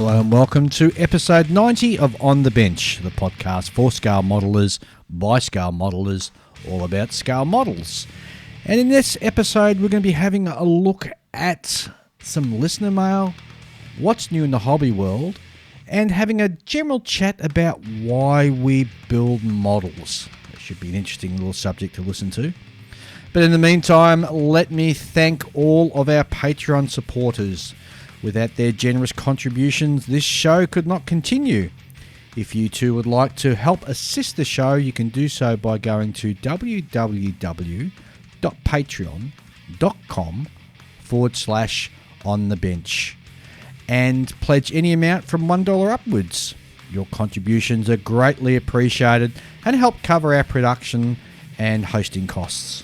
Hello and welcome to episode 90 of On the Bench, the podcast for scale modelers, by scale modelers, all about scale models. And in this episode, we're going to be having a look at some listener mail, what's new in the hobby world, and having a general chat about why we build models. It should be an interesting little subject to listen to. But in the meantime, let me thank all of our Patreon supporters. Without their generous contributions, this show could not continue. If you too would like to help assist the show, you can do so by going to www.patreon.com/onthebench and pledge any amount from $1 upwards. Your contributions are greatly appreciated and help cover our production and hosting costs.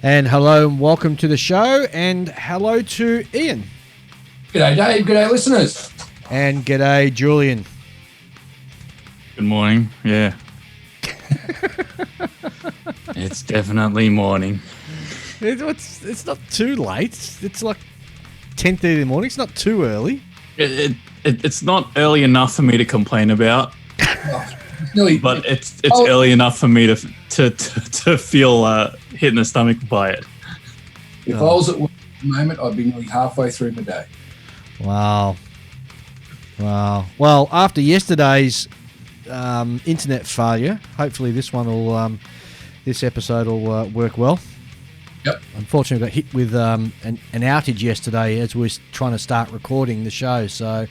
And hello and welcome to the show, and hello to Ian. G'day Dave, g'day listeners. And g'day Julian. Good morning, yeah. It's definitely morning. It's not too late. It's like 10:30 in the morning. It's not too early. It's not early enough for me to complain about, but it's early enough for me to feel hit in the stomach by it. If I was at work at the moment, I'd be nearly halfway through my day. Wow. Well, after yesterday's internet failure, hopefully this episode will work well. Yep. Unfortunately, I got hit with an outage yesterday as we were trying to start recording the show. So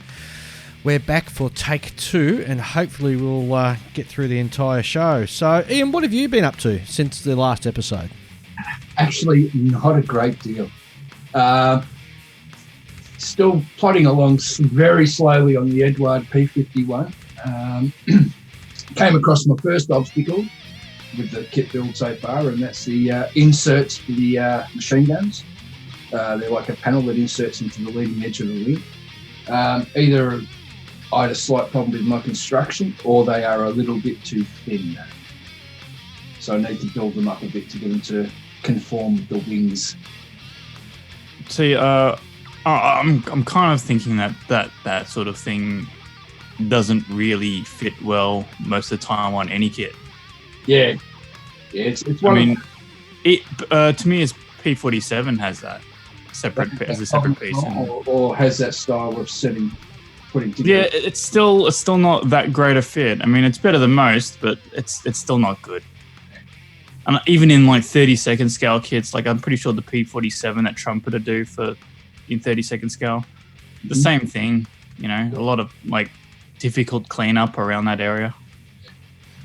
we're back for take 2, and hopefully we'll get through the entire show. So, Ian, what have you been up to since the last episode? Actually, not a great deal. Still plodding along very slowly on the Edward P51. Came across my first obstacle with the kit build so far, and that's the inserts for the machine guns. They're like a panel that inserts into the leading edge of the wing. Either I had a slight problem with my construction, or they are a little bit too thin. So I need to build them up a bit to get them to conform with the wings. See, I'm kind of thinking that sort of thing doesn't really fit well most of the time on any kit. Yeah, it's one. I mean, to me, it's P47 has that separate as a separate piece, or has that style of putting together. Yeah, it's still not that great a fit. I mean, it's better than most, but it's still not good. And even in like 30-second scale kits, like I'm pretty sure the P47 that Trumpeter do for in 30-second scale, the same thing. You know, a lot of like difficult cleanup around that area.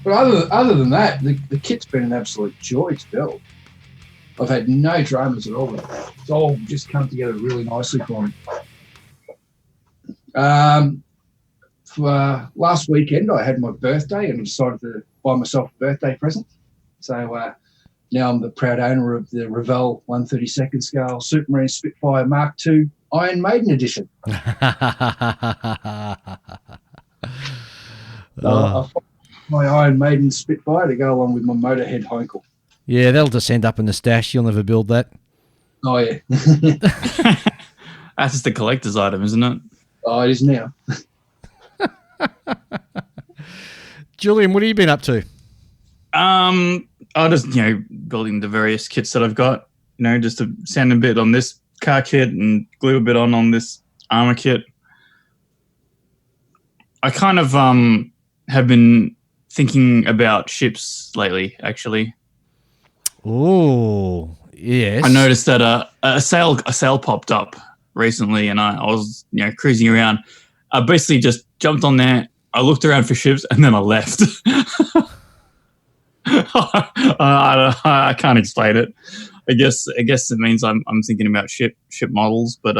But other than that, the kit's been an absolute joy to build. I've had no dramas at all. It's all just come together really nicely for me. For last weekend, I had my birthday and decided to buy myself a birthday present. So now I'm the proud owner of the Revell 132nd scale Supermarine Spitfire Mark II Iron Maiden edition. I my Iron Maiden Spitfire to go along with my Motorhead Heinkel. Yeah, that'll just end up in the stash. You'll never build that. Oh, yeah. That's just a collector's item, isn't it? Oh, it is now. Julian, what have you been up to? I just, building the various kits that I've got, just to sand a bit on this car kit and glue a bit on this armor kit. I kind of have been thinking about ships lately, actually. Oh, yes. I noticed that a sale popped up recently, and I was cruising around. I basically just jumped on there. I looked around for ships, and then I left. I can't explain it. I guess it means I'm thinking about ship models, but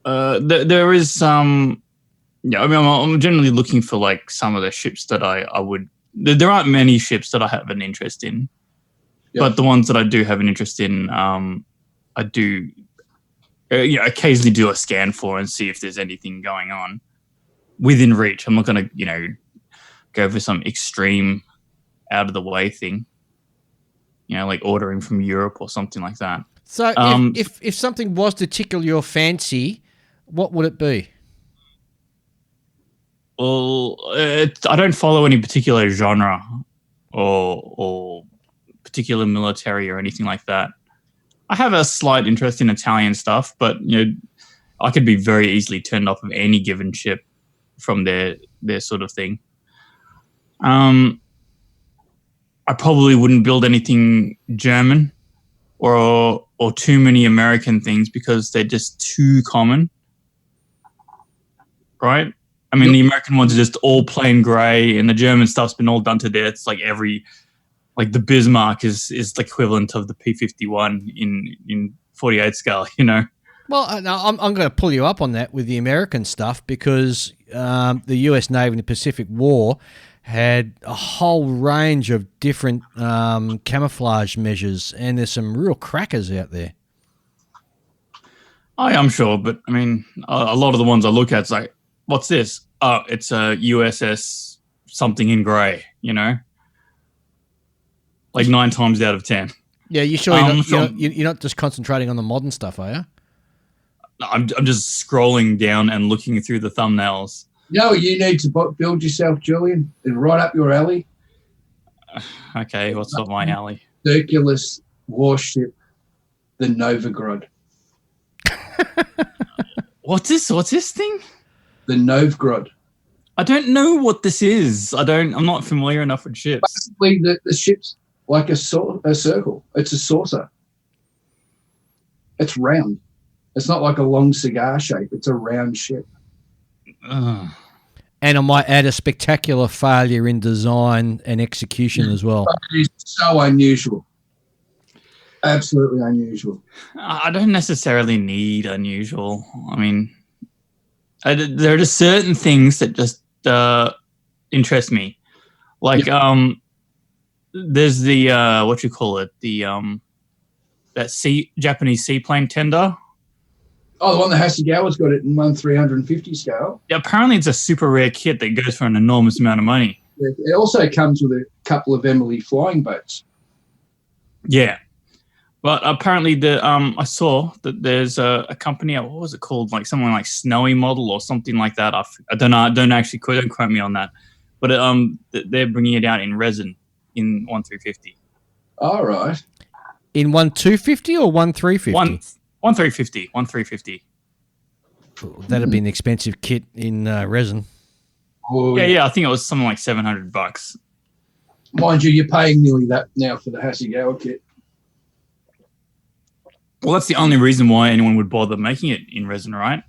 there is some. Yeah, I mean, I'm generally looking for like some of the ships that I would. There aren't many ships that I have an interest in, but the ones that I do have an interest in, I do, occasionally do a scan for and see if there's anything going on within reach. I'm not going to, go for some extreme out of the way thing, like ordering from Europe or something like that. So if something was to tickle your fancy, What would it be? Well, I don't follow any particular genre or particular military or anything like that. I have a slight interest in Italian stuff, but I could be very easily turned off of any given ship from their sort of thing. I probably wouldn't build anything German or too many American things because they're just too common, right? I mean, the American ones are just all plain grey, and the German stuff's been all done to death. It's like the Bismarck is the equivalent of the P-51 in 48 scale, Well, I'm going to pull you up on that with the American stuff because the US Navy in the Pacific War had a whole range of different camouflage measures, and there's some real crackers out there. Oh, yeah, I'm sure, but I mean, a lot of the ones I look at, it's like, what's this? Oh, it's a USS something in grey, like 9 times out of 10. Yeah, you sure you're not just concentrating on the modern stuff, are you? I'm just scrolling down and looking through the thumbnails. You need to build yourself, Julian, and right up your alley. Okay, what's up my alley? Circular warship, the Novgorod. What's this thing? The Novgorod. I don't know what this is. I'm not familiar enough with ships. Basically, the ship's like a circle. It's a saucer. It's round. It's not like a long cigar shape. It's a round ship. And I might add a spectacular failure in design and execution as well. It's so unusual. Absolutely unusual. I don't necessarily need unusual. I mean, there are just certain things that just interest me. Like, there's the what you call it, the that Japanese seaplane tender. Oh, the one that Hasegawa's got it in 1/350 scale. Yeah, apparently it's a super rare kit that goes for an enormous amount of money. It also comes with a couple of Emily flying boats. Yeah, but apparently I saw that there's a company. What was it called? Like someone like Snowy Model or something like that. I don't know. Don't quote me on that. But they're bringing it out in resin in 1/350. All right. In 1/250 or 1/350? 1/350. That'd be an expensive kit in resin. Oh, yeah. I think it was something like $700. Mind you, you're paying nearly that now for the Hasegawa kit. Well, that's the only reason why anyone would bother making it in resin, right?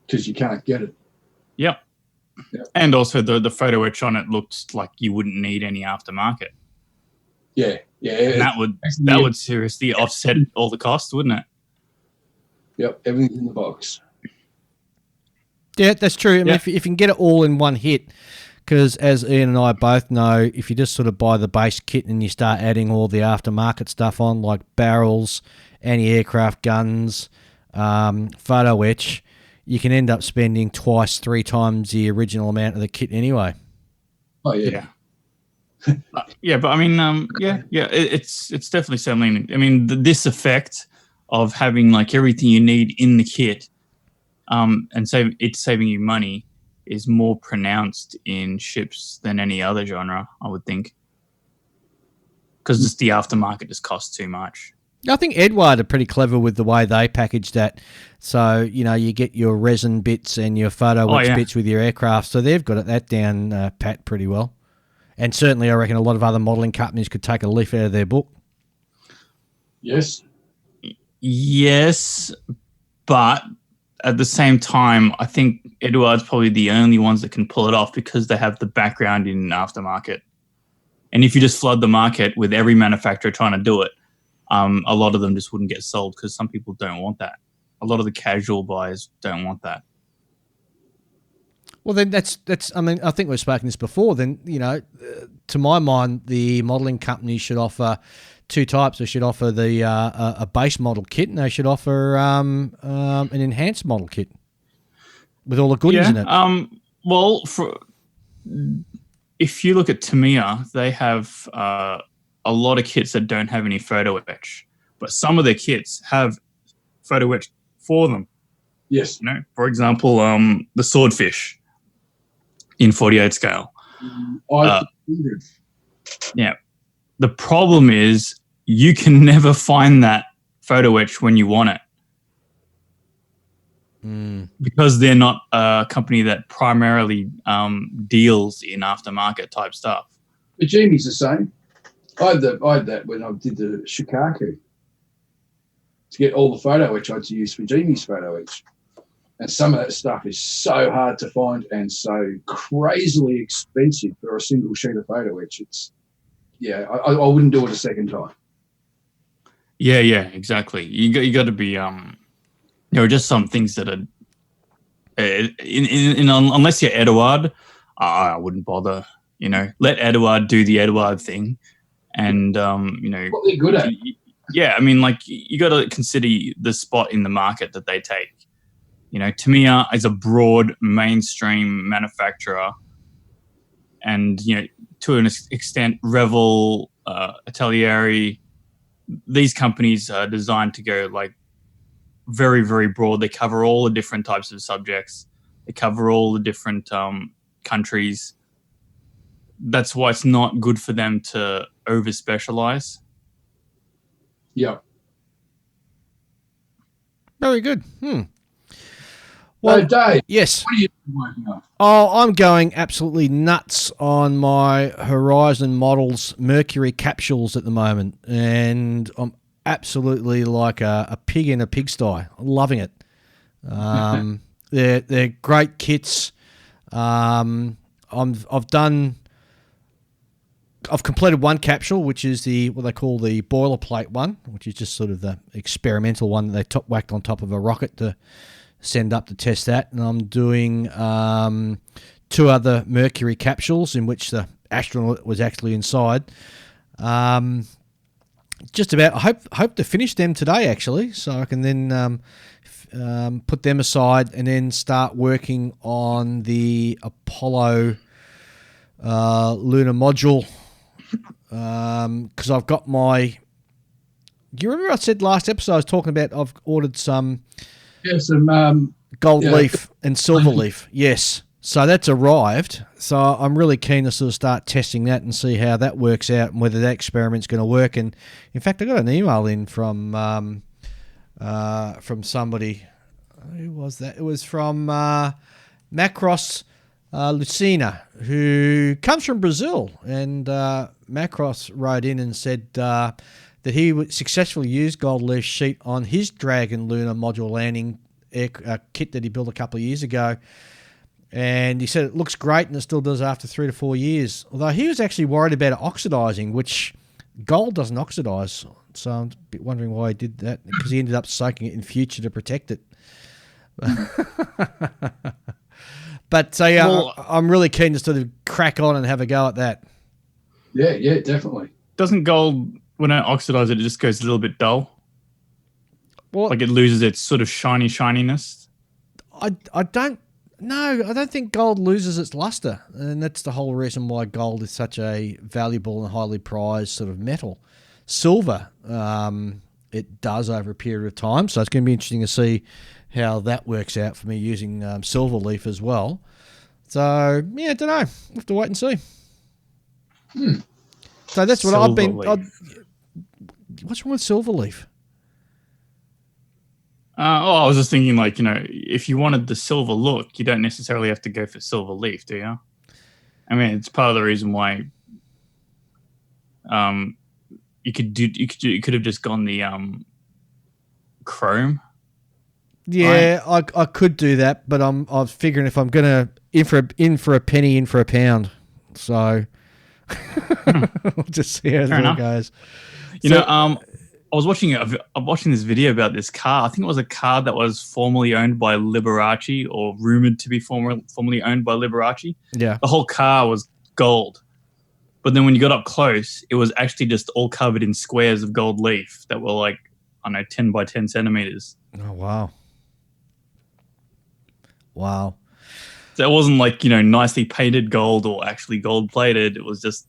Because you can't get it. Yep. And also the photo etch on it looked like you wouldn't need any aftermarket. Yeah. And that would seriously offset all the costs, wouldn't it? Yep, everything's in the box. Yeah, that's true. I mean, if you can get it all in one hit, because as Ian and I both know, if you just sort of buy the base kit and you start adding all the aftermarket stuff on, like barrels, anti-aircraft guns, photo etch, you can end up spending 2x, 3 times the original amount of the kit anyway. Oh, yeah. But I mean, it's definitely something. I mean, this effect of having like everything you need in the kit, and it's saving you money, is more pronounced in ships than any other genre, I would think, because just the aftermarket just costs too much. I think Edward are pretty clever with the way they package that. So, you get your resin bits and your photo etch bits with your aircraft. So they've got that down pat pretty well. And certainly I reckon a lot of other modelling companies could take a leaf out of their book. Yes, but at the same time, I think Edward's probably the only ones that can pull it off because they have the background in aftermarket. And if you just flood the market with every manufacturer trying to do it, a lot of them just wouldn't get sold because some people don't want that. A lot of the casual buyers don't want that. Well, then that's. I mean, I think we've spoken this before. Then to my mind, the modelling companies should offer 2 types. They should offer the a base model kit, and they should offer an enhanced model kit with all the goodies in it. Well, if you look at Tamiya, they have a lot of kits that don't have any photo etch, but some of their kits have photo etch for them. Yes. You know, for example, the swordfish in 48 scale. I Yeah. The problem is you can never find that photo etch when you want it. Because they're not a company that primarily deals in aftermarket type stuff. But Jamie's the same. I had that when I did the Shikaku to get all the photo etch I had to use for Jamie's photo etch. And some of that stuff is so hard to find and so crazily expensive for a single sheet of photo etch. I wouldn't do it a second time. Yeah, exactly. You got to be there are just some things that are unless you're Eduard, I wouldn't bother. You know, let Eduard do the Eduard thing, and you know what they're good at. Yeah, I mean, like you got to consider the spot in the market that they take. You know, Tamiya is a broad mainstream manufacturer, and you know, to an extent, Revel, Atelieri, these companies are designed to go like very, very broad. They cover all the different types of subjects. They cover all the different countries. That's why it's not good for them to over specialize. Yeah. Very good. Well, Dave, yes. what are you working on? Oh, I'm going absolutely nuts on my Horizon Models Mercury capsules at the moment, and I'm absolutely like a pig in a pigsty. I'm loving it. They're great kits. I've completed one capsule, which is what they call the boilerplate one, which is just sort of the experimental one that they whacked on top of a rocket to send up to test that. And I'm doing 2 other Mercury capsules in which the astronaut was actually inside. Just about, I hope to finish them today, actually, so I can then put them aside and then start working on the Apollo lunar module. Because I've got my... Do you remember I said last episode I was talking about I've ordered some... Yeah, some... gold leaf and silver leaf, yes. So that's arrived. So I'm really keen to sort of start testing that and see how that works out and whether that experiment's going to work. And in fact, I got an email in from somebody. Who was that? It was from Macross Lucina, who comes from Brazil. And Macross wrote in and said that he would successfully use gold leaf sheet on his Dragon lunar module landing kit that he built a couple of years ago. And he said it looks great and it still does after 3 to 4 years. Although he was actually worried about it oxidizing, which gold doesn't oxidize. So I'm a bit wondering why he did that, because he ended up soaking it in future to protect it. But so yeah, well, I'm really keen to sort of crack on and have a go at that. Yeah, definitely. Doesn't gold, when I oxidize it, it just goes a little bit dull? Well, like it loses its sort of shininess? I don't think gold loses its luster, and that's the whole reason why gold is such a valuable and highly prized sort of metal. Silver, it does over a period of time, so it's going to be interesting to see how that works out for me using silver leaf as well. So yeah, I don't know. We'll have to wait and see. So that's what silver I've been. What's wrong with silver leaf? I was just thinking, like, you know, if you wanted the silver look, you don't necessarily have to go for silver leaf, do you? I mean, it's part of the reason why you could have just gone the chrome. Yeah, right? I could do that, but I was figuring if I'm gonna in for a penny, in for a pound. So we'll just see how it goes. You know, I was watching this video about this car. I think it was a car that was formerly owned by Liberace, or rumored to be formerly owned by Liberace. Yeah. The whole car was gold. But then when you got up close, it was actually just all covered in squares of gold leaf that were like, I don't know, 10 by 10 centimeters. Oh, wow. Wow. So it wasn't like, you know, nicely painted gold or actually gold plated. It was just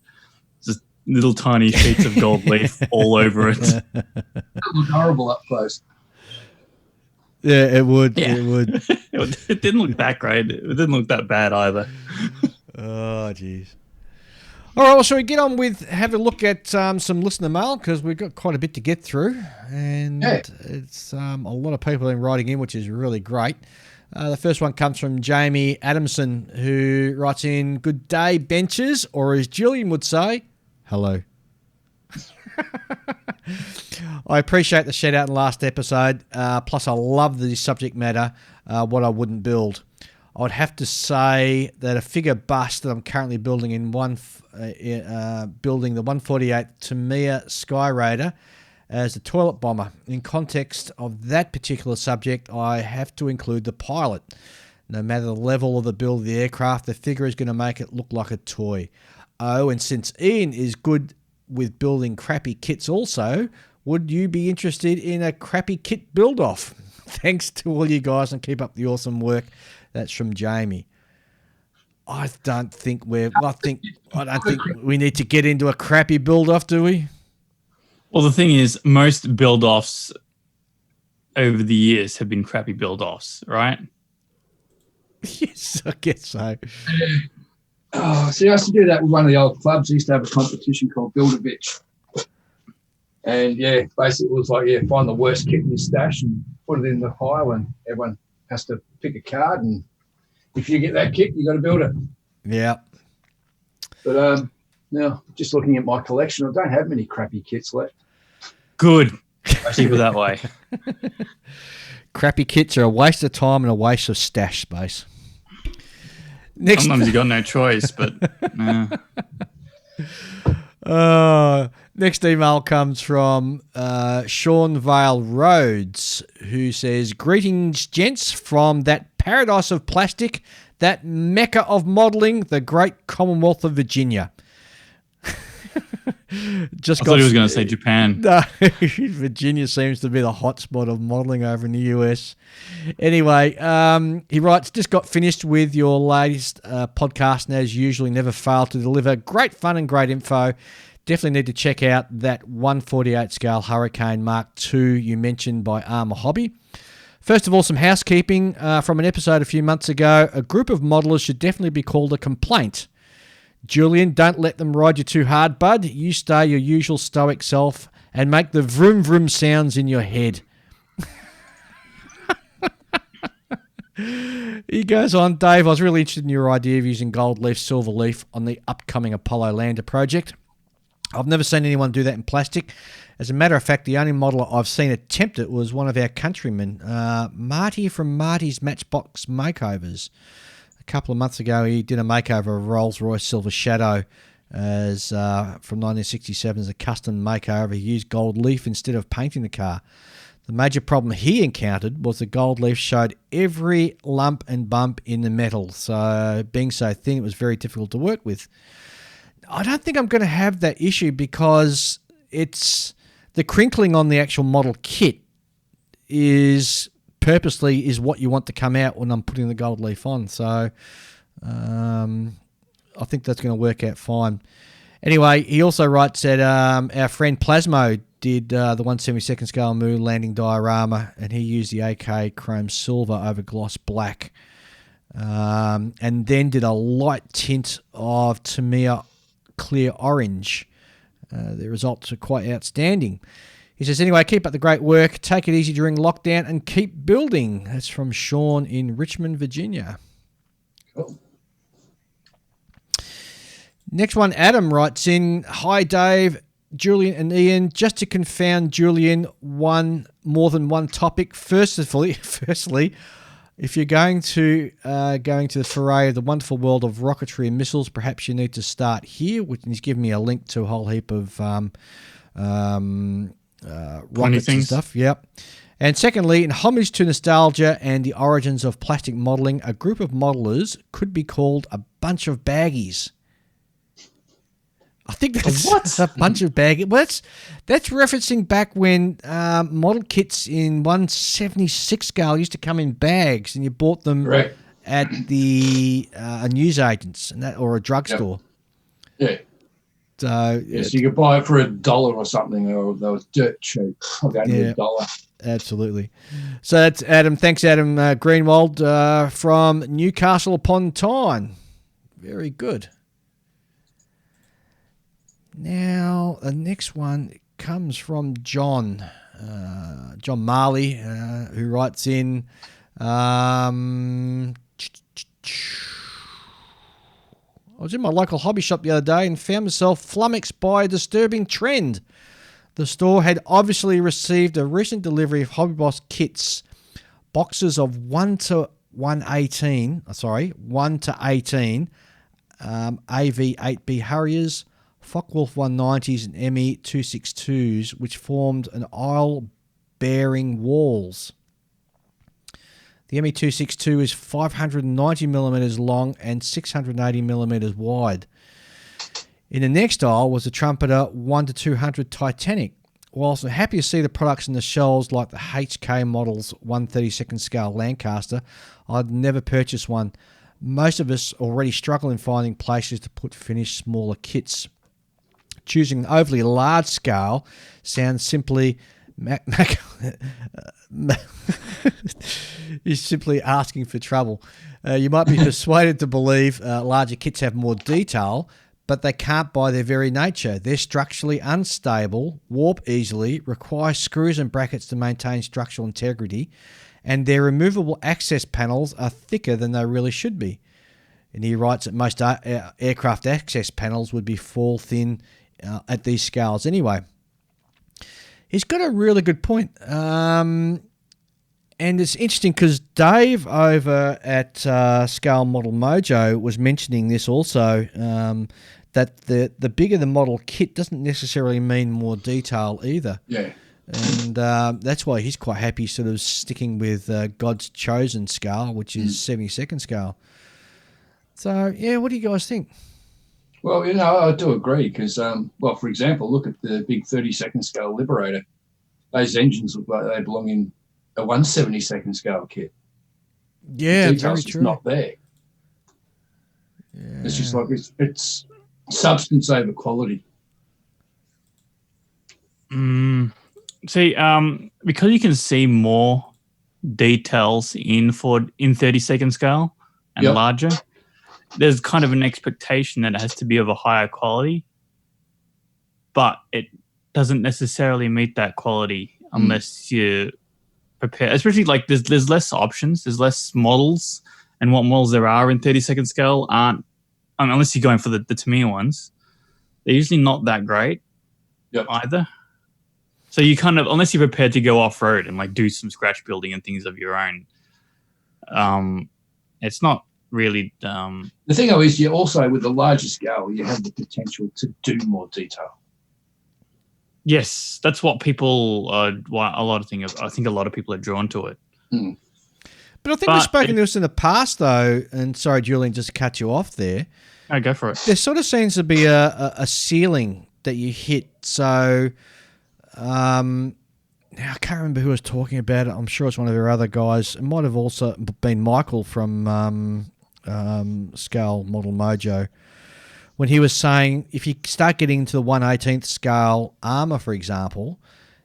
little tiny sheets of gold leaf all over it. That looked horrible up close. Yeah, it would. Yeah. It would. It didn't look that great. It didn't look that bad either. Oh, jeez. All right, well, shall we get on with have a look at some listener mail, because we've got quite a bit to get through, and it's a lot of people in writing in, which is really great. The first one comes from Jamie Adamson, who writes in, "Good day, benches," or as Julian would say, hello. I appreciate the shout out in the last episode. Plus, I love the subject matter, what I wouldn't build. I would have to say that a figure bust that I'm currently building building the 148 Tamiya Sky Raider as a toilet bomber. In context of that particular subject, I have to include the pilot. No matter the level of the build of the aircraft, the figure is going to make it look like a toy. Oh, and since Ian is good with building crappy kits also, would you be interested in a crappy kit build-off? Thanks to all you guys, and keep up the awesome work. That's from Jamie. I don't think we need to get into a crappy build-off, do we? Well, the thing is, most build-offs over the years have been crappy build-offs, right? Yes, I guess so. Oh, see, I used to do that with one of the old clubs. I used to have a competition called Build-A-Bitch. And, basically it was like, find the worst kit in your stash and put it in the pile, and everyone has to pick a card, and if you get that kit, you got to build it. Yeah. But now, just looking at my collection, I don't have many crappy kits left. Good. Keep it that way. Crappy kits are a waste of time and a waste of stash space. Sometimes you got no choice, but next email comes from Sean Vale Rhodes, who says, "Greetings, gents, from that paradise of plastic, that mecca of modelling, the great Commonwealth of Virginia." I thought he was going to say Japan. No, Virginia seems to be the hotspot of modelling over in the US. Anyway, he writes, "Just got finished with your latest podcast, and as usually never fail to deliver great fun and great info. Definitely need to check out that 148 scale Hurricane Mark II you mentioned by Armour Hobby. First of all, some housekeeping from an episode a few months ago. A group of modelers should definitely be called a complaint. Julian, don't let them ride you too hard, bud. You stay your usual stoic self and make the vroom vroom sounds in your head." He goes on, "Dave, I was really interested in your idea of using gold leaf, silver leaf on the upcoming Apollo lander project. I've never seen anyone do that in plastic. As a matter of fact, the only modeler I've seen attempt it was one of our countrymen, Marty from Marty's Matchbox Makeovers. A couple of months ago, he did a makeover of Rolls-Royce Silver Shadow as from 1967 as a custom makeover. He used gold leaf instead of painting the car. The major problem he encountered was the gold leaf showed every lump and bump in the metal. So being so thin, it was very difficult to work with. I don't think I'm going to have that issue because it's the crinkling on the actual model kit is purposely is what you want to come out when I'm putting the gold leaf on. So I think that's going to work out fine. Anyway, he also writes that our friend Plasmo did the 1/72 scale moon landing diorama, and he used the AK chrome silver over gloss black, and then did a light tint of Tamiya clear orange. The results are quite outstanding. He says, "Anyway, keep up the great work. Take it easy during lockdown and keep building." That's from Sean in Richmond, Virginia. Cool. Next one, Adam writes in, "Hi, Dave, Julian and Ian. Just to confound Julian, more than one topic. Firstly, if you're going to the foray of the wonderful world of rocketry and missiles, perhaps you need to start here." Which he's given me a link to a whole heap of rockets and stuff. Yep. And secondly, in homage to nostalgia and the origins of plastic modelling, a group of modelers could be called a bunch of baggies. I think that's a bunch of baggies. Well, that's referencing back when model kits in 176 scale used to come in bags, and you bought them at the newsagents or a drugstore. Yeah. So you could buy it for $1 or something, or they was dirt cheap. I gave me $1. Absolutely. So that's Adam. Thanks, Adam Greenwald from Newcastle upon Tyne. Very good. Now, the next one comes from John Marley, who writes in, I was in my local hobby shop the other day and found myself flummoxed by a disturbing trend. The store had obviously received a recent delivery of Hobby Boss kits, boxes of 1 to 18 AV8B Harriers, Focke-Wulf 190s and ME 262s, which formed an aisle-bearing walls. The ME 262 is 590mm long and 680mm wide. In the next aisle was the trumpeter 1 to 200 Titanic. Whilst I'm happy to see the products in the shelves like the HK Models 132nd scale Lancaster, I'd never purchase one. Most of us already struggle in finding places to put finished smaller kits. Choosing an overly large scale sounds simply is simply asking for trouble. You might be persuaded to believe larger kits have more detail, but they can't by their very nature. They're structurally unstable, warp easily, require screws and brackets to maintain structural integrity, and their removable access panels are thicker than they really should be. And he writes that most aircraft access panels would be fall thin at these scales anyway. He's got a really good point. And it's interesting because Dave over at Scale Model Mojo was mentioning this also, that the bigger the model kit doesn't necessarily mean more detail either. Yeah. And that's why he's quite happy sort of sticking with God's chosen scale, which is 72nd scale. So, yeah, what do you guys think? Well, I do agree because, for example, look at the big 32nd scale Liberator. Those engines look like they belong in a 172nd scale kit. Yeah, the details very true. Just not there. Yeah. It's just like it's substance over quality. See, because you can see more details in 32nd scale and larger, there's kind of an expectation that it has to be of a higher quality, but it doesn't necessarily meet that quality unless you prepare. Especially like there's less options, there's less models, and what models there are in 32nd scale aren't, unless you're going for the Tamiya ones, they're usually not that great either. So you kind of, unless you're prepared to go off road and like do some scratch building and things of your own, it's not really. The thing is, you also with the larger scale, you have the potential to do more detail. Yes, that's what people. I think a lot of people are drawn to it. But I think we've spoken to this in the past, though. And sorry, Julian, just to cut you off there. No, go for it. There sort of seems to be a ceiling that you hit. So, now I can't remember who was talking about it. I'm sure it's one of our other guys. It might have also been Michael from Scale Model Mojo, when he was saying if you start getting into the 1/18th scale armour, for example,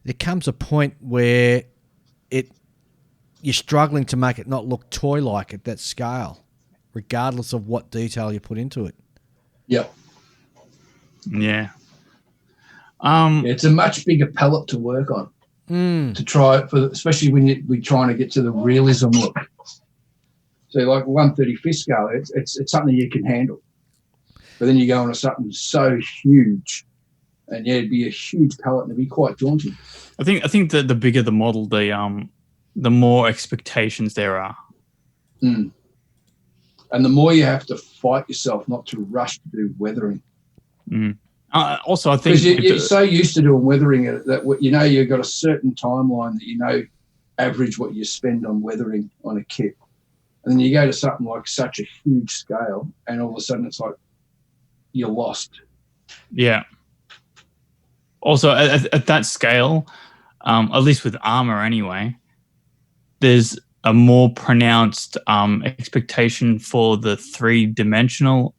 there comes a point where you're struggling to make it not look toy-like at that scale, regardless of what detail you put into it. Yep. Yeah. It's a much bigger palette to work on to try for, especially when we're trying to get to the realism look. So like 1/35th scale, it's something you can handle. But then you go into something so huge, and it'd be a huge palette and it'd be quite daunting. I think that the bigger the model, the more expectations there are. And the more you have to fight yourself not to rush to do weathering. Also, I think because you're so used to doing weathering that you've got a certain timeline that average what you spend on weathering on a kit, and then you go to something like such a huge scale, and all of a sudden it's like you're lost. Yeah. Also, at that scale, at least with armor anyway, there's a more pronounced expectation for the 3-dimensional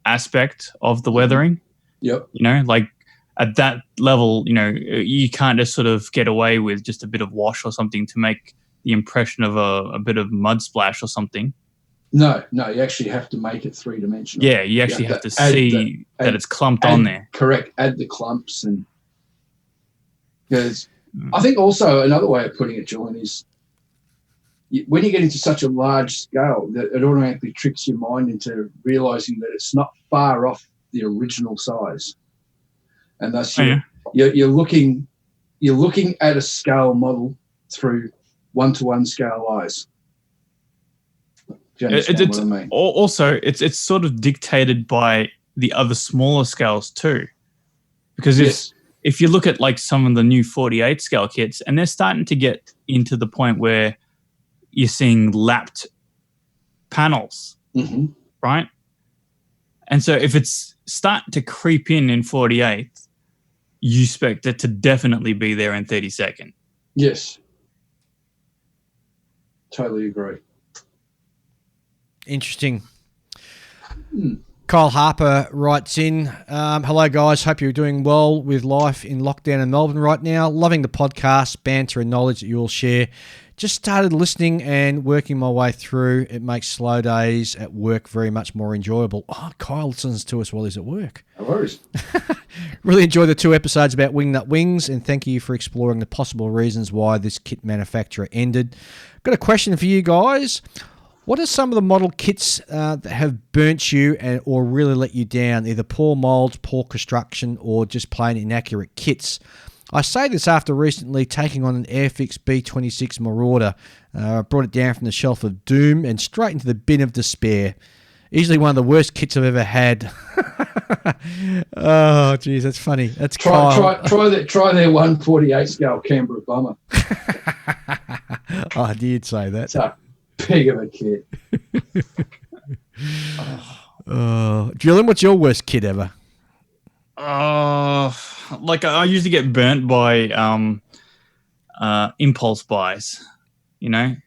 aspect of the weathering. Yep. Like at that level, you can't just sort of get away with just a bit of wash or something to make the impression of a bit of mud splash or something. No, you actually have to make it three-dimensional. Yeah, you actually have to see that it's clumped on there. Correct. Add the clumps, and because I think also another way of putting it, Julian, is when you get into such a large scale, that it automatically tricks your mind into realizing that it's not far off the original size, and thus you're looking at a scale model through one-to-one scale eyes. Do you understand what I mean? Also, it's sort of dictated by the other smaller scales too, because if you look at like some of the new 48 scale kits, and they're starting to get into the point where you're seeing lapped panels, right? And so if it's starting to creep in 48, you expect it to definitely be there in 32nd. Yes. Totally agree. Interesting. Kyle Harper writes in, hello guys, hope you're doing well with life in lockdown in Melbourne right now. Loving the podcast, banter and knowledge that you all share. Just started listening and working my way through. It makes slow days at work very much more enjoyable. Oh, Kyle listens to us while he's at work. No worries. Really enjoyed the 2 episodes about Wingnut Wings, and thank you for exploring the possible reasons why this kit manufacturer ended. Got a question for you guys. What are some of the model kits that have burnt you or really let you down? Either poor molds, poor construction, or just plain inaccurate kits. I say this after recently taking on an Airfix B26 Marauder. I brought it down from the shelf of doom and straight into the bin of despair. Easily one of the worst kits I've ever had. Oh, geez, that's funny. That's try their 148 scale Canberra bomber. I did say that. It's a pig of a kit. Julian, what's your worst kit ever? Like I usually get burnt by impulse buys, Like,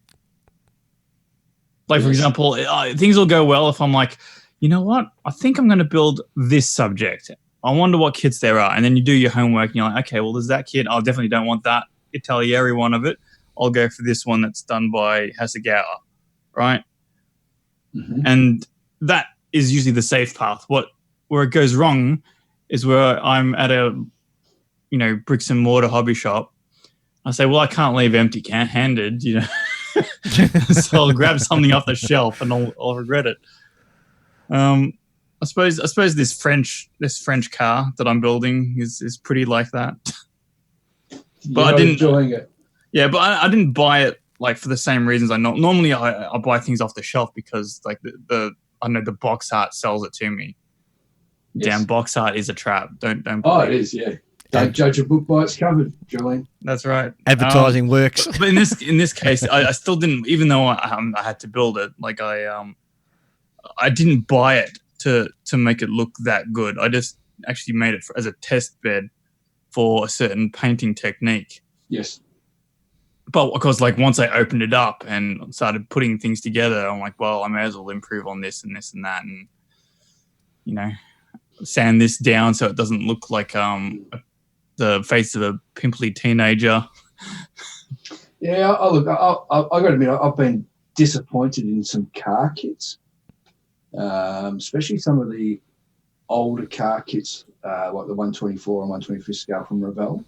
for example, things will go well if I'm like, you know what? I think I'm going to build this subject. I wonder what kits there are. And then you do your homework and you're like, okay, well, there's that kit. I definitely don't want that Italieri one of it. I'll go for this one that's done by Hasegawa, right? Mm-hmm. And that is usually the safe path. Where it goes wrong is where I'm at a, bricks and mortar hobby shop. I say, well, I can't leave empty-handed, so I'll grab something off the shelf and I'll regret it. I suppose this French car that I'm building is pretty like that. But I didn't enjoying it. Yeah, but I didn't buy it like for the same reasons I normally I buy things off the shelf because like the box art sells it to me. Yes. Damn, box art is a trap. Don't. Oh, it is. Yeah. Don't judge a book by its cover, Julian. That's right. Advertising works. But in this case, I still didn't. Even though I had to build it, like I didn't buy it to make it look that good. I just actually made it as a test bed for a certain painting technique. Yes. But of course, like once I opened it up and started putting things together, I'm like, well, I may as well improve on this and this and that, and sand this down so it doesn't look like the face of a pimply teenager. Yeah, I've got to admit, I've been disappointed in some car kits, especially some of the older car kits, like the 124 and 125 scale from Revell.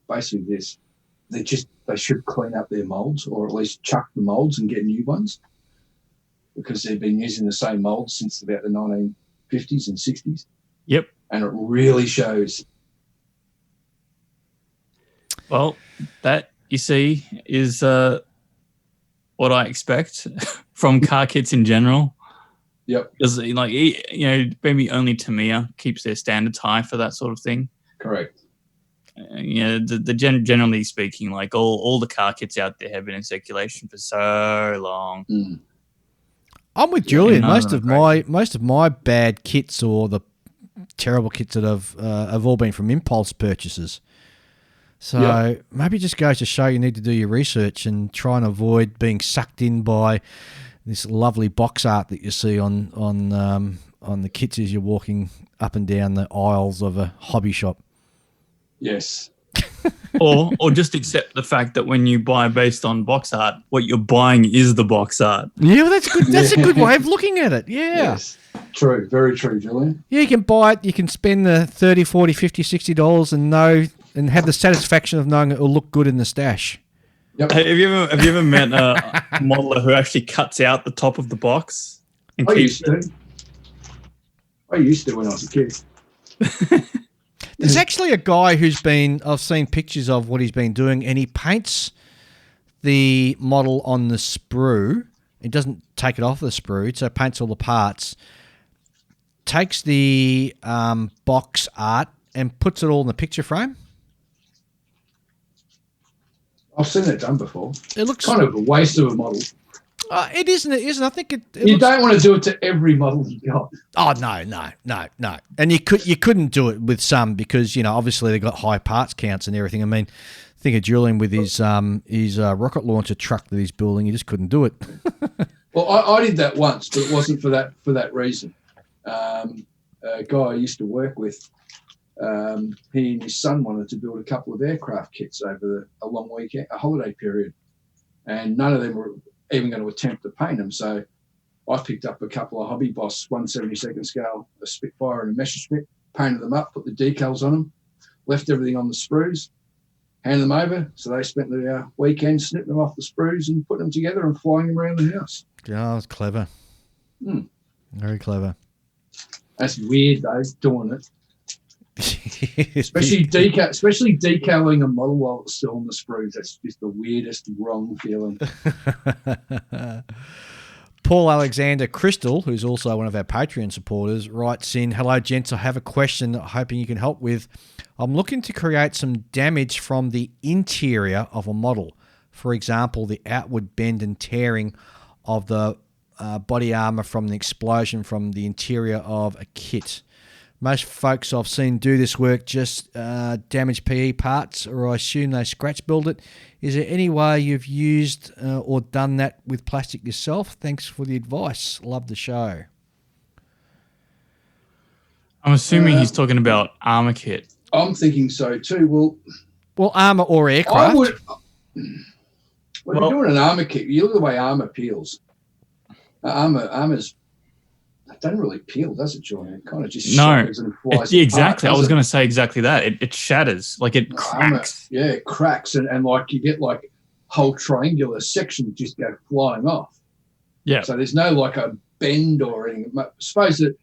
Basically, they should clean up their molds, or at least chuck the molds and get new ones, because they've been using the same molds since about the 1950s and 60s. Yep. And it really shows. Well, that, you see, is what I expect from car kits in general. Yep. Because, maybe only Tamiya keeps their standards high for that sort of thing. Correct. Generally speaking, like all the car kits out there have been in circulation for so long. Mm. I'm with Julian. Most of my bad kits, or the terrible kits that have all been from impulse purchases. So maybe it just goes to show you need to do your research and try and avoid being sucked in by this lovely box art that you see on on the kits as you're walking up and down the aisles of a hobby shop. Yes. or just accept the fact that when you buy based on box art, what you're buying is the box art. Yeah, well, that's good. That's a good way of looking at it. Yeah. Yes. True. Very true, Julian. Yeah, you can buy it. You can spend the $30, $40, $50, $60 and have the satisfaction of knowing it will look good in the stash. Yep. Have you ever met a modeler who actually cuts out the top of the box and I keeps used to. I used to when I was a kid. There's actually a guy I've seen pictures of what he's been doing, and he paints the model on the sprue. He doesn't take it off the sprue, so paints all the parts, takes the box art and puts it all in the picture frame. I've seen it done before. It looks kind of a waste of a model. It isn't. It isn't. I think you don't want to do it to every model you got. Oh no. And you couldn't do it with some because obviously they got high parts counts and everything. I mean, think of Julian with his rocket launcher truck that he's building. You just couldn't do it. Well, I did that once, but it wasn't for that reason. A guy I used to work with, he and his son wanted to build a couple of aircraft kits over a long weekend, a holiday period, and none of them were even going to attempt to paint them. So I picked up a couple of Hobby Boss 1/72 scale, a Spitfire and a Messerschmitt, painted them up, put the decals on them, left everything on the sprues, handed them over. So they spent the weekend snipping them off the sprues and putting them together and flying them around the house. Yeah, that's clever. Very clever. That's weird though, doing it. especially decaling a model while it's still on the sprues. That's just the weirdest wrong feeling. Paul Alexander Crystal, who's also one of our Patreon supporters, writes in, "Hello gents, I have a question hoping you can help with. I'm looking to create some damage from the interior of a model. For example, the outward bend and tearing of the body armor from the explosion from the interior of a kit. Most folks I've seen do this work just damage PE parts, or I assume they scratch build it. Is there any way you've used or done that with plastic yourself? Thanks for the advice. Love the show." I'm assuming he's talking about armor kit. I'm thinking so too. Well, armor or aircraft. When you're doing an armor kit, you look at the way armor peels. Armor's it doesn't really peel, does it, Julian? It kind of just shatters and flies exactly. apart, I was going to say exactly that. It shatters, like it cracks. Armor, it cracks, and like you get like whole triangular sections just go flying off. Yeah. So there's no like a bend or anything. I suppose that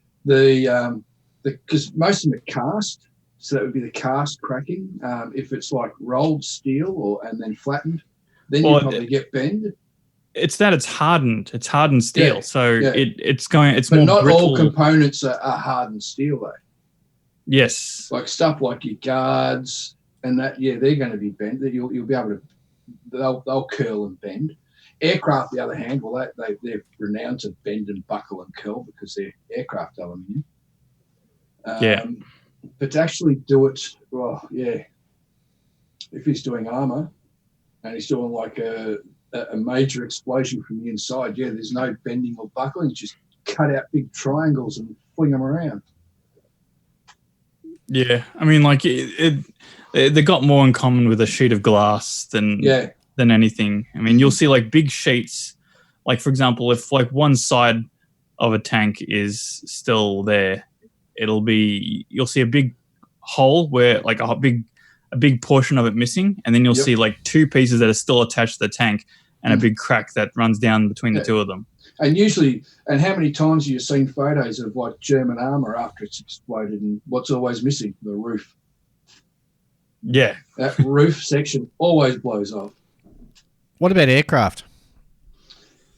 because most of them are cast, so that would be the cast cracking. If it's like rolled steel and then flattened, then you probably get bend. It's hardened. It's hardened steel, it's but more not brittle. all components are hardened steel though. Yes, like stuff like your guards and that. Yeah, they're going to be bent. You'll be able to. They'll curl and bend. Aircraft, the other hand, they're renowned to bend and buckle and curl because they're aircraft aluminium. But to actually do it, if he's doing armor and he's doing like a major explosion from the inside, there's no bending or buckling. Just cut out big triangles and fling them around. Yeah, I mean, like they got more in common with a sheet of glass than anything. I mean, you'll see like big sheets. Like for example, if like one side of a tank is still there, you'll see a big hole where like a big portion of it missing, and then you'll see like two pieces that are still attached to the tank and a big crack that runs down between the two of them. And usually, and how many times have you seen photos of like German armor after it's exploded, and what's always missing? The roof. Yeah. That roof section always blows off. What about aircraft?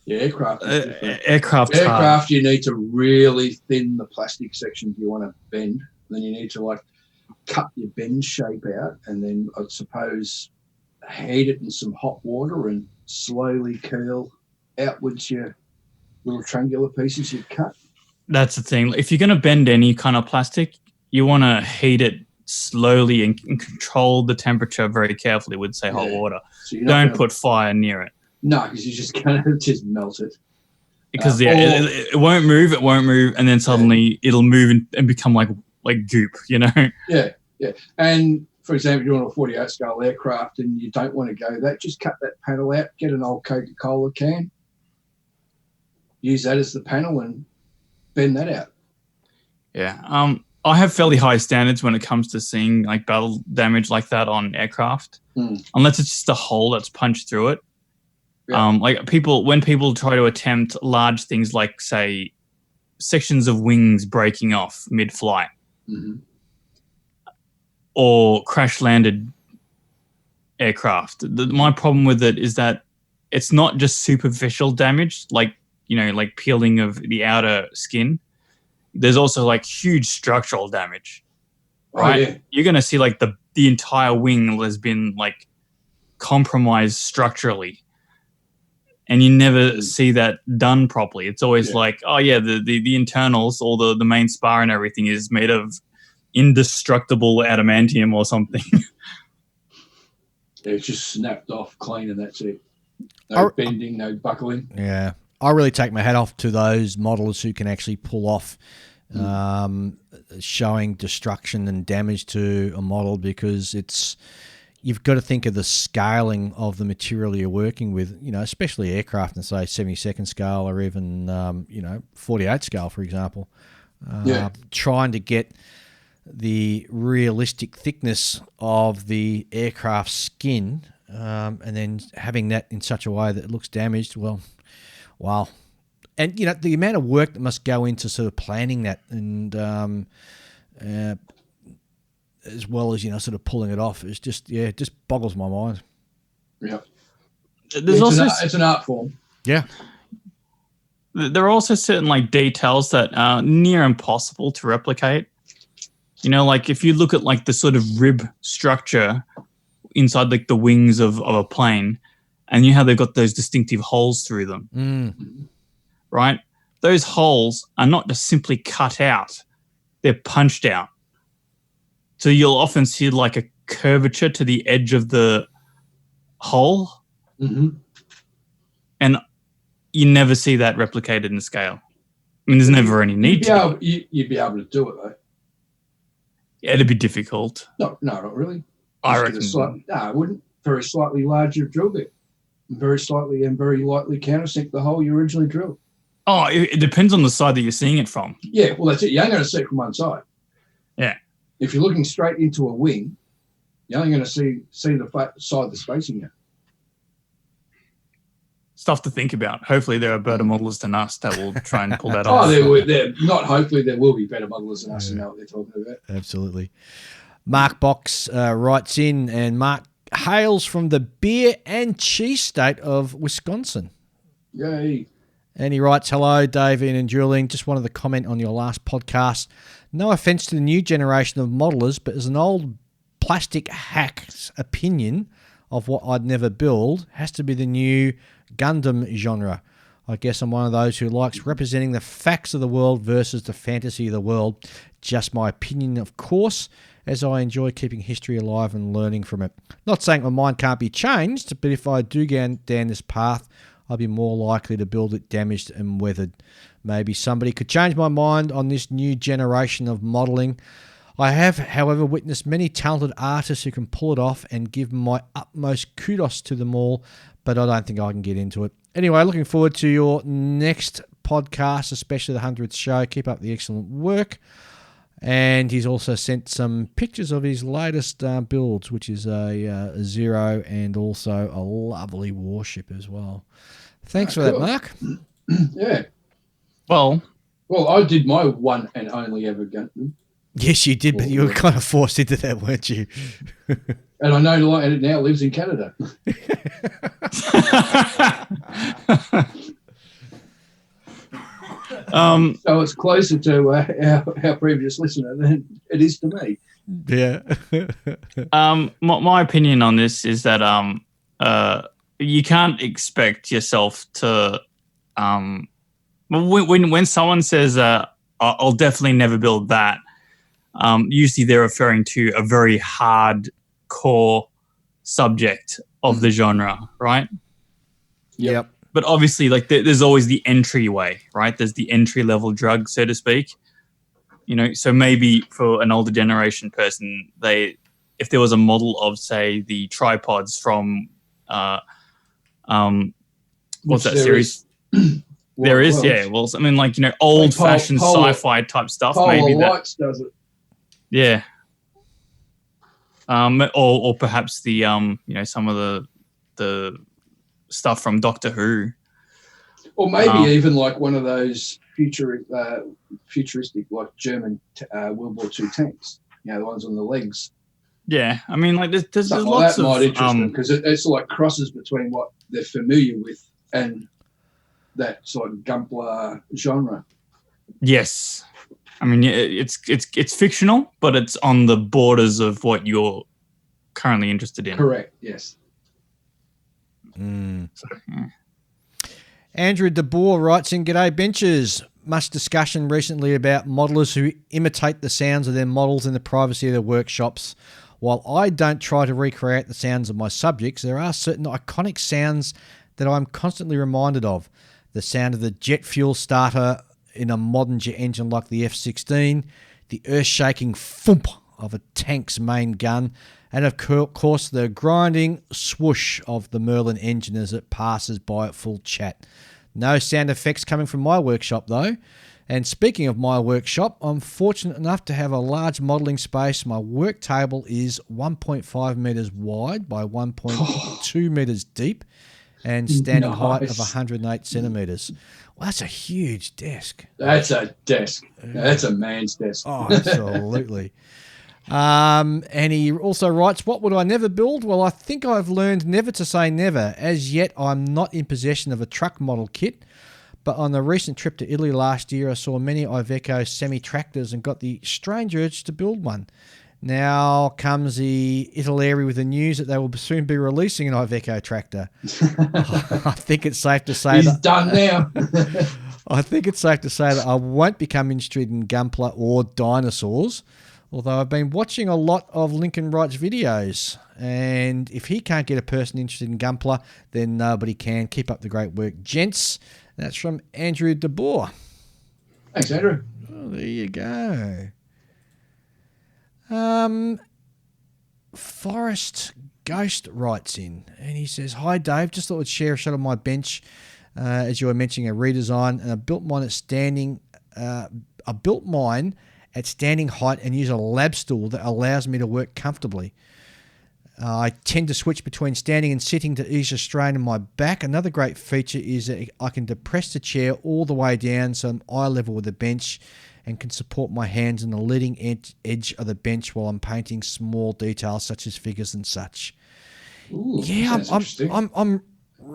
Yeah, aircraft. Aircraft, you need to really thin the plastic sections you want to bend. Then you need to like cut your bend shape out, and then I suppose heat it in some hot water and slowly curl outwards your little triangular pieces you cut. That's the thing. If you're going to bend any kind of plastic, you want to heat it slowly and control the temperature very carefully with, say, hot water. So don't put fire near it. No, because you're just going to just melt it. because it won't move, and then suddenly it'll move and become like goop, you know? Yeah. And for example, you're on a 48 scale aircraft and you don't want to go that, just cut that panel out, get an old Coca-Cola can, use that as the panel and bend that out. Yeah. I have fairly high standards when it comes to seeing like battle damage like that on aircraft, unless it's just a hole that's punched through it. Yeah. When people try to attempt large things like, say, sections of wings breaking off mid-flight, or crash-landed aircraft. My problem with it is that it's not just superficial damage, like peeling of the outer skin. There's also like huge structural damage, right? Oh, yeah. You're going to see like the entire wing has been like compromised structurally, and you never see that done properly. It's always like, oh yeah, the internals, all the main spar and everything is made of indestructible adamantium or something. It's just snapped off clean and that's it. No bending, no buckling. Yeah. I really take my hat off to those modelers who can actually pull off showing destruction and damage to a model, because you've got to think of the scaling of the material you're working with, especially aircraft and say 72nd scale or even, 48 scale, for example. Trying to get the realistic thickness of the aircraft skin and then having that in such a way that it looks damaged, well, wow. And, the amount of work that must go into sort of planning that and as well as, sort of pulling it off is just, it just boggles my mind. Yeah. It's an art form. Yeah. There are also certain like details that are near impossible to replicate. Like if you look at like the sort of rib structure inside like the wings of a plane, and how they've got those distinctive holes through them, right? Those holes are not just simply cut out, they're punched out. So you'll often see like a curvature to the edge of the hole, and you never see that replicated in scale. I mean, there's never any need to. You'd be able to do it, though. Yeah, it'd be difficult. No, not really. I reckon. I wouldn't. Very slightly larger drill bit. Very slightly and very lightly countersink the hole you originally drilled. Oh, it depends on the side that you're seeing it from. Yeah, well, that's it. You ain't going to see it from one side. Yeah. If you're looking straight into a wing, you're only going to see the side that's facing you. Stuff to think about. Hopefully there are better modelers than us that will try and pull that off. Hopefully there will be better modelers than us who know what they're talking about. Absolutely. Mark Box writes in, and Mark hails from the beer and cheese state of Wisconsin. Yay. And he writes, hello, David and Julian. Just wanted to comment on your last podcast. No offense to the new generation of modelers, but as an old plastic hack's opinion of what I'd never build has to be the new Gundam genre. I guess I'm one of those who likes representing the facts of the world versus the fantasy of the world. Just my opinion, of course, as I enjoy keeping history alive and learning from it. Not saying my mind can't be changed, but if I do go down this path, I'll be more likely to build it damaged and weathered. Maybe somebody could change my mind on this new generation of modelling. I have, however, witnessed many talented artists who can pull it off and give my utmost kudos to them all, but I don't think I can get into it. Anyway, looking forward to your next podcast, especially the 100th show. Keep up the excellent work. And he's also sent some pictures of his latest builds, which is a Zero and also a lovely warship as well. Thanks for that, Mark. Yeah. Well, I did my one and only ever Gundam. Yes, you did, but you were kind of forced into that, weren't you? And I know it now lives in Canada. So it's closer to our previous listener than it is to me. Yeah. My opinion on this is that you can't expect yourself to when someone says I'll definitely never build that, usually they're referring to a very hard core subject of the genre, right? Yep. but obviously, like there's always the entryway, right? There's the entry level drug, so to speak. So maybe for an older generation person, if there was a model of, say, the tripods from, what's that series? There is, yeah. Well, I mean, like, old-fashioned sci-fi type stuff. Maybe Lights does it. Yeah. Or perhaps the some of the stuff from Doctor Who. Or maybe even like one of those futuristic, like German World War II tanks. The ones on the legs. Yeah, I mean, like there's Something lots like that of might interest them, because it's like crosses between what they're familiar with and that sort of Gunpla genre. Yes, I mean it's fictional, but it's on the borders of what you're currently interested in. Correct. Yes. So, yeah. Andrew De Boer writes in, "G'day benchers. Much discussion recently about modelers who imitate the sounds of their models in the privacy of their workshops. While I don't try to recreate the sounds of my subjects, there are certain iconic sounds that I'm constantly reminded of. The sound of the jet fuel starter in a modern jet engine like the F-16, the earth-shaking thump of a tank's main gun, and of course the grinding swoosh of the Merlin engine as it passes by at full chat. No sound effects coming from my workshop though. And speaking of my workshop, I'm fortunate enough to have a large modelling space. My work table is 1.5 metres wide by 1.2 metres deep and standing height of 108 centimetres. Well, that's a huge desk. That's a desk. That's a man's desk. Oh, absolutely. And he also writes, what would I never build? Well, I think I've learned never to say never. As yet, I'm not in possession of a truck model kit, but on the recent trip to Italy last year, I saw many Iveco semi-tractors and got the strange urge to build one. Now comes the Italeri with the news that they will soon be releasing an Iveco tractor. I think it's safe to say He's done now. I think it's safe to say that I won't become interested in Gunpla or dinosaurs, although I've been watching a lot of Lincoln Wright's videos, and if he can't get a person interested in Gunpla, then nobody can. Keep up the great work, gents. That's from Andrew De Boer. Thanks, Andrew. Oh, there you go. Forest Ghost writes in, and he says, "Hi Dave, just thought I'd share a shot of my bench as you were mentioning a redesign, and I built mine at standing. At standing height and use a lab stool that allows me to work comfortably. I tend to switch between standing and sitting to ease the strain on my back. Another great feature is that I can depress the chair all the way down so I'm eye level with the bench and can support my hands on the leading edge of the bench while I'm painting small details such as figures and such." Ooh, yeah, I'm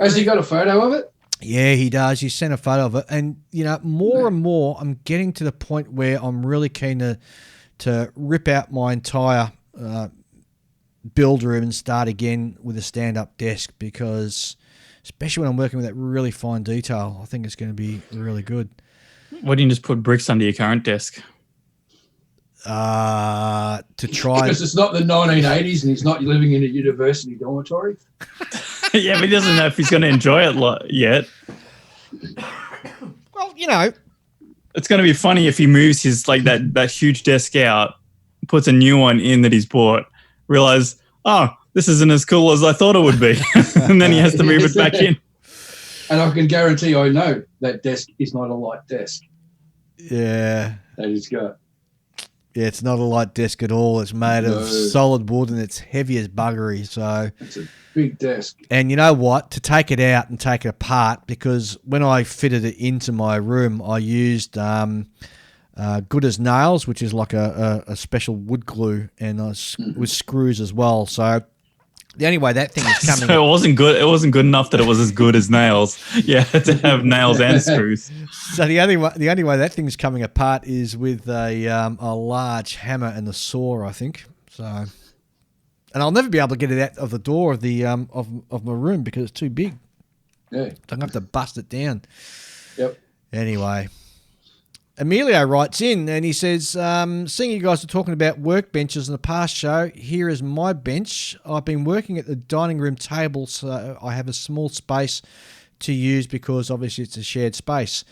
Has he got a photo of it? Yeah, he does. He sent a photo of it. And, more and more, I'm getting to the point where I'm really keen to rip out my entire build room and start again with a stand-up desk, because, especially when I'm working with that really fine detail, I think it's going to be really good. Why don't you just put bricks under your current desk? To try... Because it's not the 1980s and he's not living in a university dormitory. Yeah, but he doesn't know if he's going to enjoy it yet. Well, it's going to be funny if he moves his that huge desk out, puts a new one in that he's bought, realize, oh, this isn't as cool as I thought it would be, and then he has to move it back in. And I can guarantee I know that desk is not a light desk. Yeah. That he's got. Yeah, it's not a light desk at all. It's made of solid wood and it's heavy as buggery. So it's a big desk. And you know what? To take it out and take it apart, because when I fitted it into my room, I used Good as Nails, which is like a special wood glue, and with screws as well. So the only way that thing is coming... So it wasn't good. It wasn't good enough that it was as good as nails. Yeah, to have nails and screws. So the only way that thing's coming apart is with a large hammer and a saw, I think. So, and I'll never be able to get it out of the door of the of my room because it's too big. Yeah, so I'm gonna have to bust it down. Yep. Anyway. Emilio writes in and he says, seeing you guys are talking about workbenches in the past show, here is my bench. I've been working at the dining room table, so I have a small space to use because obviously it's a shared space.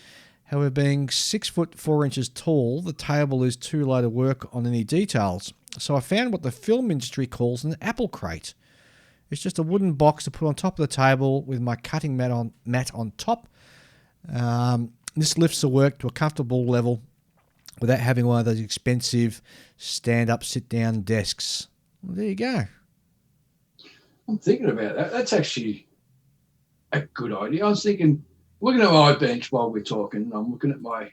However, being 6 foot 4 inches tall, the table is too low to work on any details. So I found what the film industry calls an apple crate. It's just a wooden box to put on top of the table with my cutting mat on top. This lifts the work to a comfortable level without having one of those expensive stand-up, sit-down desks. Well, there you go. I'm thinking about that. That's actually a good idea. I was thinking, looking at my bench while we're talking, I'm looking at my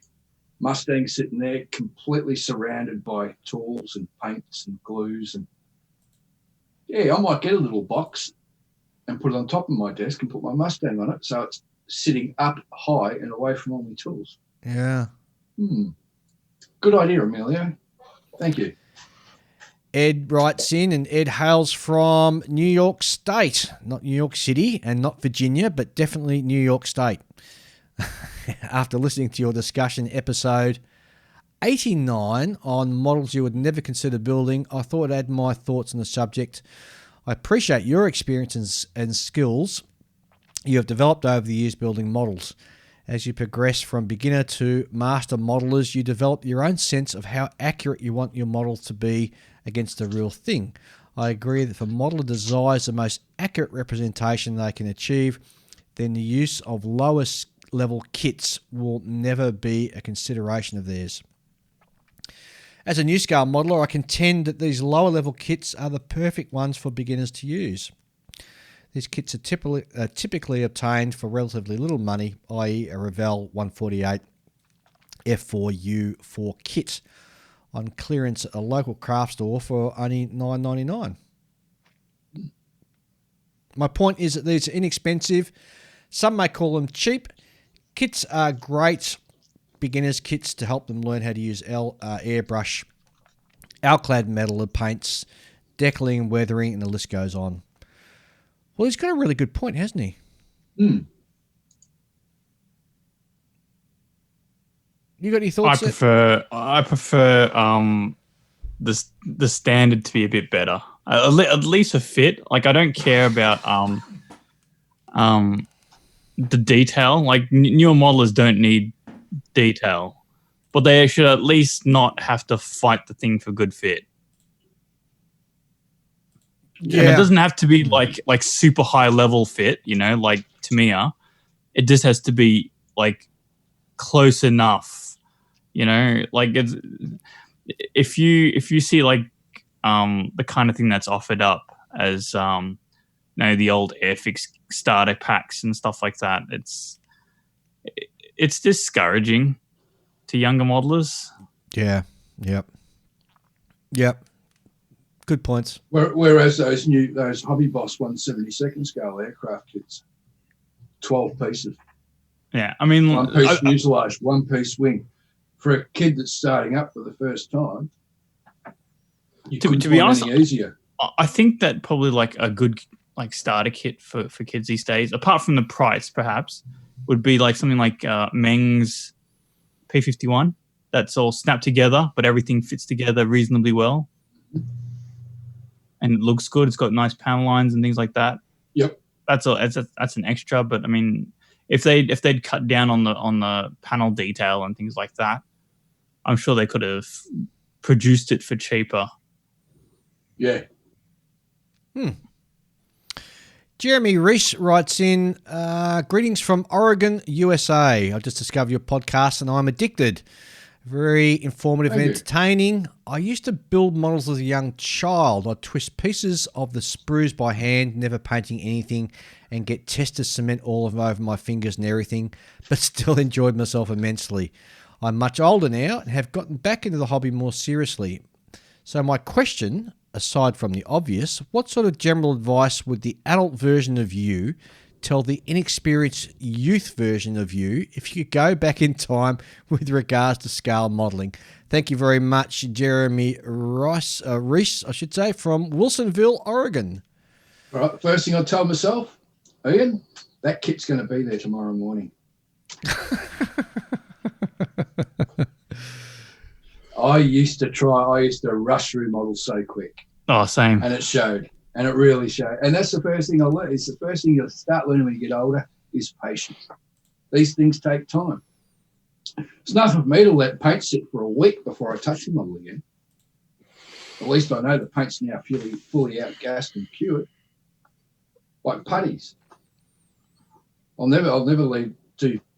Mustang sitting there completely surrounded by tools and paints and glues. And yeah, I might get a little box and put it on top of my desk and put my Mustang on it so it's sitting up high and away from all my tools. Yeah. Good idea, Emilio. Thank you. Ed writes in, and Ed hails from New York State, not New York City and not Virginia, but definitely New York State. After listening to your discussion episode 89 on models you would never consider building, I thought I'd add my thoughts on the subject. I appreciate your experiences and skills you have developed over the years building models. As you progress from beginner to master modelers, you develop your own sense of how accurate you want your model to be against the real thing. I agree that if a modeler desires the most accurate representation they can achieve, then the use of lowest level kits will never be a consideration of theirs. As a new scale modeler, I contend that these lower level kits are the perfect ones for beginners to use. These kits are typically obtained for relatively little money, i.e. a Revell 148 F4U4 kit on clearance at a local craft store for only $9.99. My point is that these are inexpensive. Some may call them cheap. Kits are great beginners kits to help them learn how to use airbrush, alclad metal paints, decaling and weathering, and the list goes on. Well, he's got a really good point, hasn't he? You got any thoughts? I prefer the standard to be a bit better. At least for fit. Like, I don't care about the detail. Like, newer modelers don't need detail, but they should at least not have to fight the thing for good fit. Yeah. And it doesn't have to be like super high level fit, like Tamiya. It just has to be like close enough, like it's, if you see like the kind of thing that's offered up as the old Airfix starter packs and stuff like that, it's discouraging to younger modelers. Yeah. Yep. Good points. Whereas those Hobby Boss 172nd scale aircraft kits, 12 pieces. Yeah, I mean, one piece fuselage, one piece wing. For a kid that's starting up for the first time, to be honest, any easier. I think that probably like a good like starter kit for kids these days, apart from the price, perhaps, would be like something like Meng's P51. That's all snapped together, but everything fits together reasonably well. And it looks good. It's got nice panel lines and things like that. Yep. That's an extra, but I mean, if they'd cut down on the panel detail and things like that, I'm sure they could have produced it for cheaper. Yeah. Jeremy Reese writes in, greetings from Oregon, USA. I just discovered your podcast and I'm addicted. Very informative and entertaining. I used to build models as a young child. I'd twist pieces of the sprues by hand, never painting anything, and get tester cement all over my fingers and everything, but still enjoyed myself immensely. I'm much older now and have gotten back into the hobby more seriously. So my question, aside from the obvious, what sort of general advice would the adult version of you tell the inexperienced youth version of you if you could go back in time with regards to scale modelling? Thank you very much, Jeremy Reese, I should say, from Wilsonville, Oregon. All right, first thing I'll tell myself, Ian, that kit's going to be there tomorrow morning. I used to rush through models so quick. Oh, same. And it showed. And it really showed. And that's the first thing I learned. It's the first thing you'll start learning when you get older. is patience. These things take time. It's nothing for me to let paint sit for a week before I touch the model again. At least I know the paint's now fully outgassed and cured. Like putties. I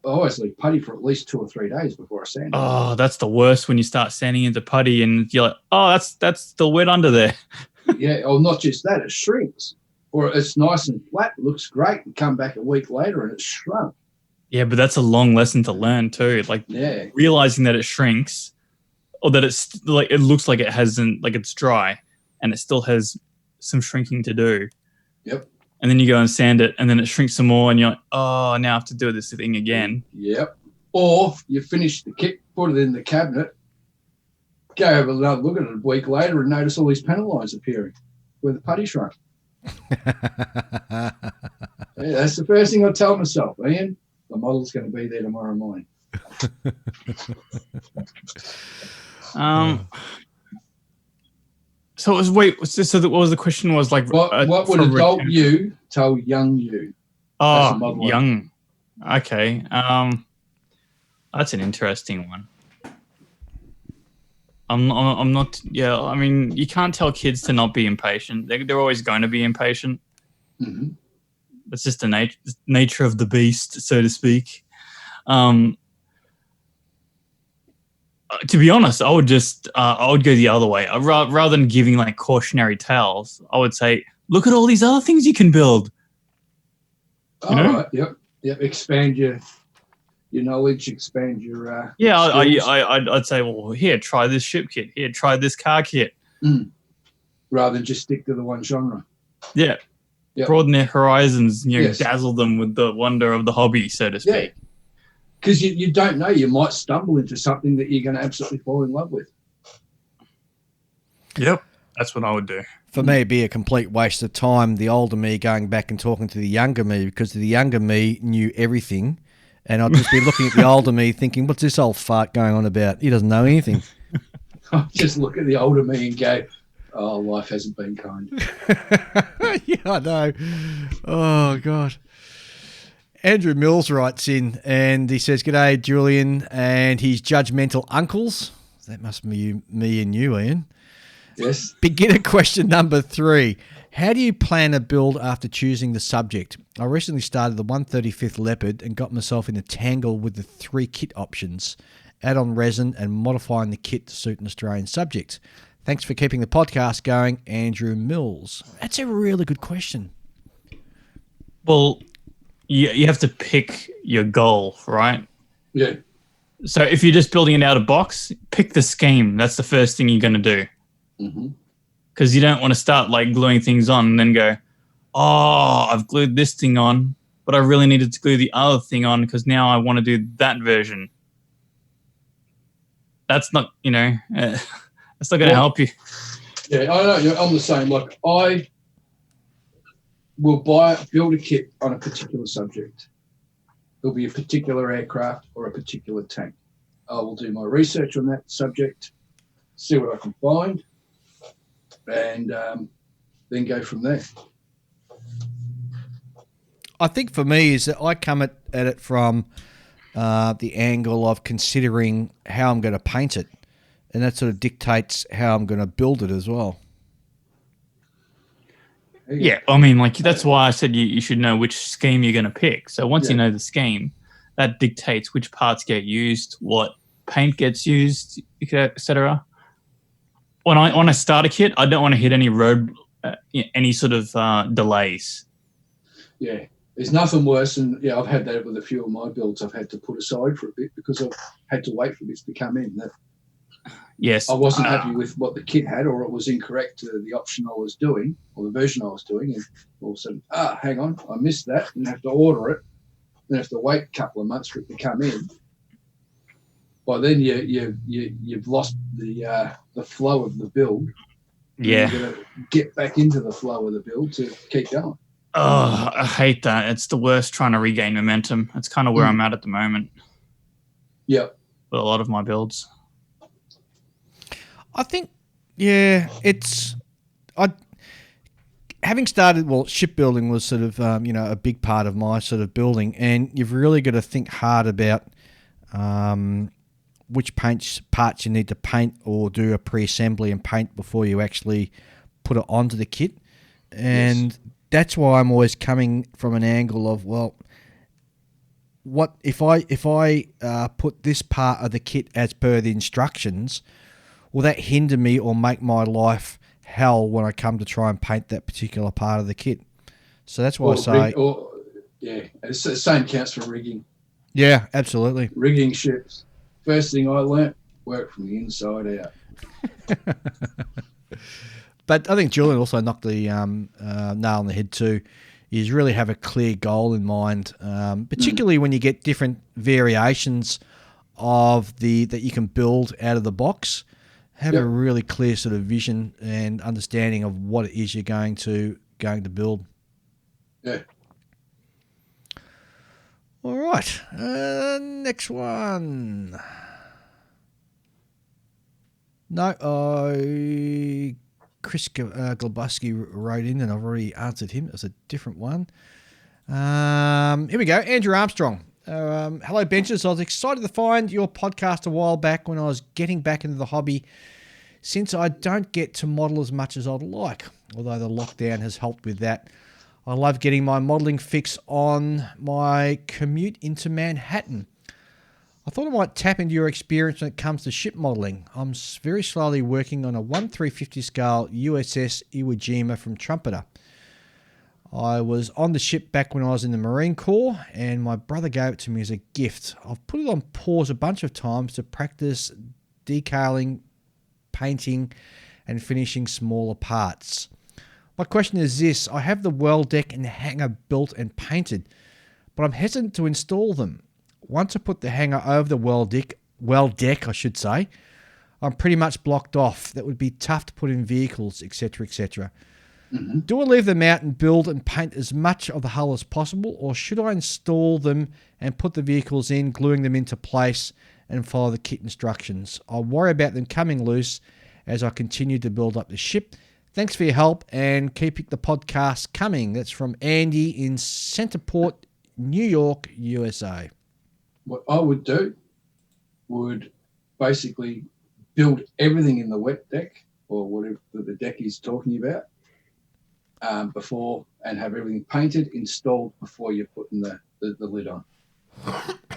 always leave putty for at least 2 or 3 days before I sand it. Oh, that's the worst when you start sanding into putty and you're like, oh, that's still wet under there. Yeah, or not just that, it shrinks. Or it's nice and flat, looks great, and come back a week later and it's shrunk. Yeah, but that's a long lesson to learn too. Like realizing that it shrinks, or that it's like it looks like it hasn't, like it's dry, and it still has some shrinking to do. Yep. And then you go and sand it, and then it shrinks some more, and you're like, oh, now I have to do this thing again. Yep. Or you finish the kit, put it in the cabinet, go have another look at it a week later and notice all these panel lines appearing where the putty shrunk. That's the first thing I tell myself, Ian. The model's going to be there tomorrow morning. So it was what was the question? Was like what would adult you tell young you? Oh, young. Okay. That's an interesting one. I'm not. Yeah, I mean, you can't tell kids to not be impatient. They're always going to be impatient. Mm-hmm. That's just the nature of the beast, so to speak. To be honest, I would go the other way. Rather than giving like cautionary tales, I would say, look at all these other things you can build. Right. Yep. Expand your knowledge, expand your I'd say, well, here, try this ship kit. Here, try this car kit. Rather than just stick to the one genre. Yeah. Yep. Broaden their horizons, dazzle them with the wonder of the hobby, so to speak. Yeah. Because you don't know, you might stumble into something that you're going to absolutely fall in love with. Yep, that's what I would do. For me, it'd be a complete waste of time, the older me going back and talking to the younger me, because the younger me knew everything, and I'd just be looking at the older me thinking, what's this old fart going on about? He doesn't know anything. I'll just look at the older me and go, oh, life hasn't been kind. Yeah, I know. Oh, God. Andrew Mills writes in and he says, "G'day, Julian and his judgmental uncles." That must be me and you, Ian. Yes. Beginner question number 3. How do you plan a build after choosing the subject? I recently started the 135th Leopard and got myself in a tangle with the 3 kit options, add-on resin and modifying the kit to suit an Australian subject. Thanks for keeping the podcast going, Andrew Mills. That's a really good question. Well, you have to pick your goal, right? Yeah. So if you're just building it out of box, pick the scheme. That's the first thing you're going to do. Because you don't want to start like gluing things on and then go, oh, I've glued this thing on, but I really needed to glue the other thing on because now I want to do that version. That's not, that's not going to help you. Yeah, I know. I'm the same. Like I will build a kit on a particular subject. It'll be a particular aircraft or a particular tank. I will do my research on that subject, see what I can find, and then go from there. I think for me is that I come at it from the angle of considering how I'm going to paint it, and that sort of dictates how I'm going to build it as well. Yeah, I mean, like that's why I said you should know which scheme you're going to pick. So once you know the scheme, that dictates which parts get used, what paint gets used, etc. When I start a kit, I don't want to hit any any sort of delays. Yeah, there's nothing worse than I've had that with a few of my builds. I've had to put aside for a bit because I've had to wait for this to come in. Yes, I wasn't happy with what the kit had, or it was incorrect to the option I was doing, or the version I was doing, and all of a sudden, hang on, I missed that, and have to order it, then have to wait a couple of months for it to come in. By then, you've lost the flow of the build. Yeah, you're gonna get back into the flow of the build to keep going. Oh, I hate that. It's the worst trying to regain momentum. That's kind of where I'm at the moment. Yep. With a lot of my builds. I think, having having started, shipbuilding was sort of, a big part of my sort of building, and you've really got to think hard about which parts you need to paint or do a pre-assembly and paint before you actually put it onto the kit. And that's why I'm always coming from an angle of, what if I put this part of the kit as per the instructions, will that hinder me or make my life hell when I come to try and paint that particular part of the kit? So that's why I say... it's the same counts for rigging. Yeah, absolutely. Rigging ships. First thing I learnt, work from the inside out. But I think Julian also knocked the nail on the head too, is really have a clear goal in mind, particularly when you get different variations of that you can build out of the box. Have a really clear sort of vision and understanding of what it is you're going to build. Yeah. All right. Next one. No, Chris Globuski wrote in, and I've already answered him. It was a different one. Here we go. Andrew Armstrong. Hello, Benches. I was excited to find your podcast a while back when I was getting back into the hobby, since I don't get to model as much as I'd like, although the lockdown has helped with that. I love getting my modelling fix on my commute into Manhattan. I thought I might tap into your experience when it comes to ship modelling. I'm very slowly working on a 1/350 scale USS Iwo Jima from Trumpeter. I was on the ship back when I was in the Marine Corps, and my brother gave it to me as a gift. I've put it on pause a bunch of times to practice decaling, painting, and finishing smaller parts. My question is this: I have the well deck and hangar built and painted, but I'm hesitant to install them. Once I put the hangar over the well deck, I'm pretty much blocked off. That would be tough to put in vehicles, etc., etc. Mm-hmm. Do I leave them out and build and paint as much of the hull as possible, or should I install them and put the vehicles in, gluing them into place, and follow the kit instructions? I worry about them coming loose as I continue to build up the ship. Thanks for your help, and keep the podcast coming. That's from Andy in Centerport, New York, USA. What I would do would basically build everything in the wet deck, or whatever the deck is talking about, before, and have everything painted, installed before you're putting the lid on.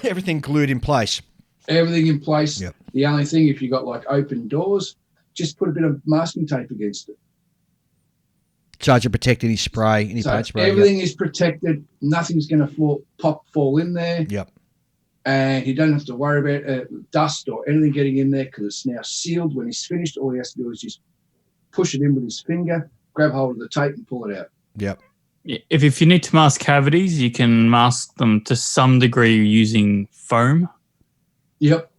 Everything glued in place. Everything in place. Yep. The only thing, if you got like open doors, just put a bit of masking tape against it. So to protect any spray, any paint spray. Everything is protected. Nothing's going to fall in there. Yep. And you don't have to worry about dust or anything getting in there, because it's now sealed. When he's finished, all he has to do is just push it in with his finger, grab hold of the tape and pull it out. Yep. If you need to mask cavities, you can mask them to some degree using foam. Yep.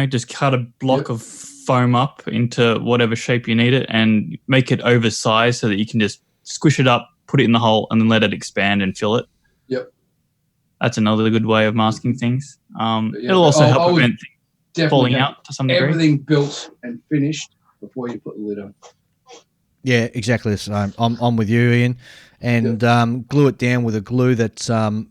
Just cut a block of foam up into whatever shape you need it and make it oversized so that you can just squish it up, put it in the hole, and then let it expand and fill it. Yep. That's another good way of masking things. It'll also help prevent things falling out to some degree. Everything built and finished before you put the lid on. Yeah, exactly the same. I'm with you, Ian. And glue it down with a glue that's so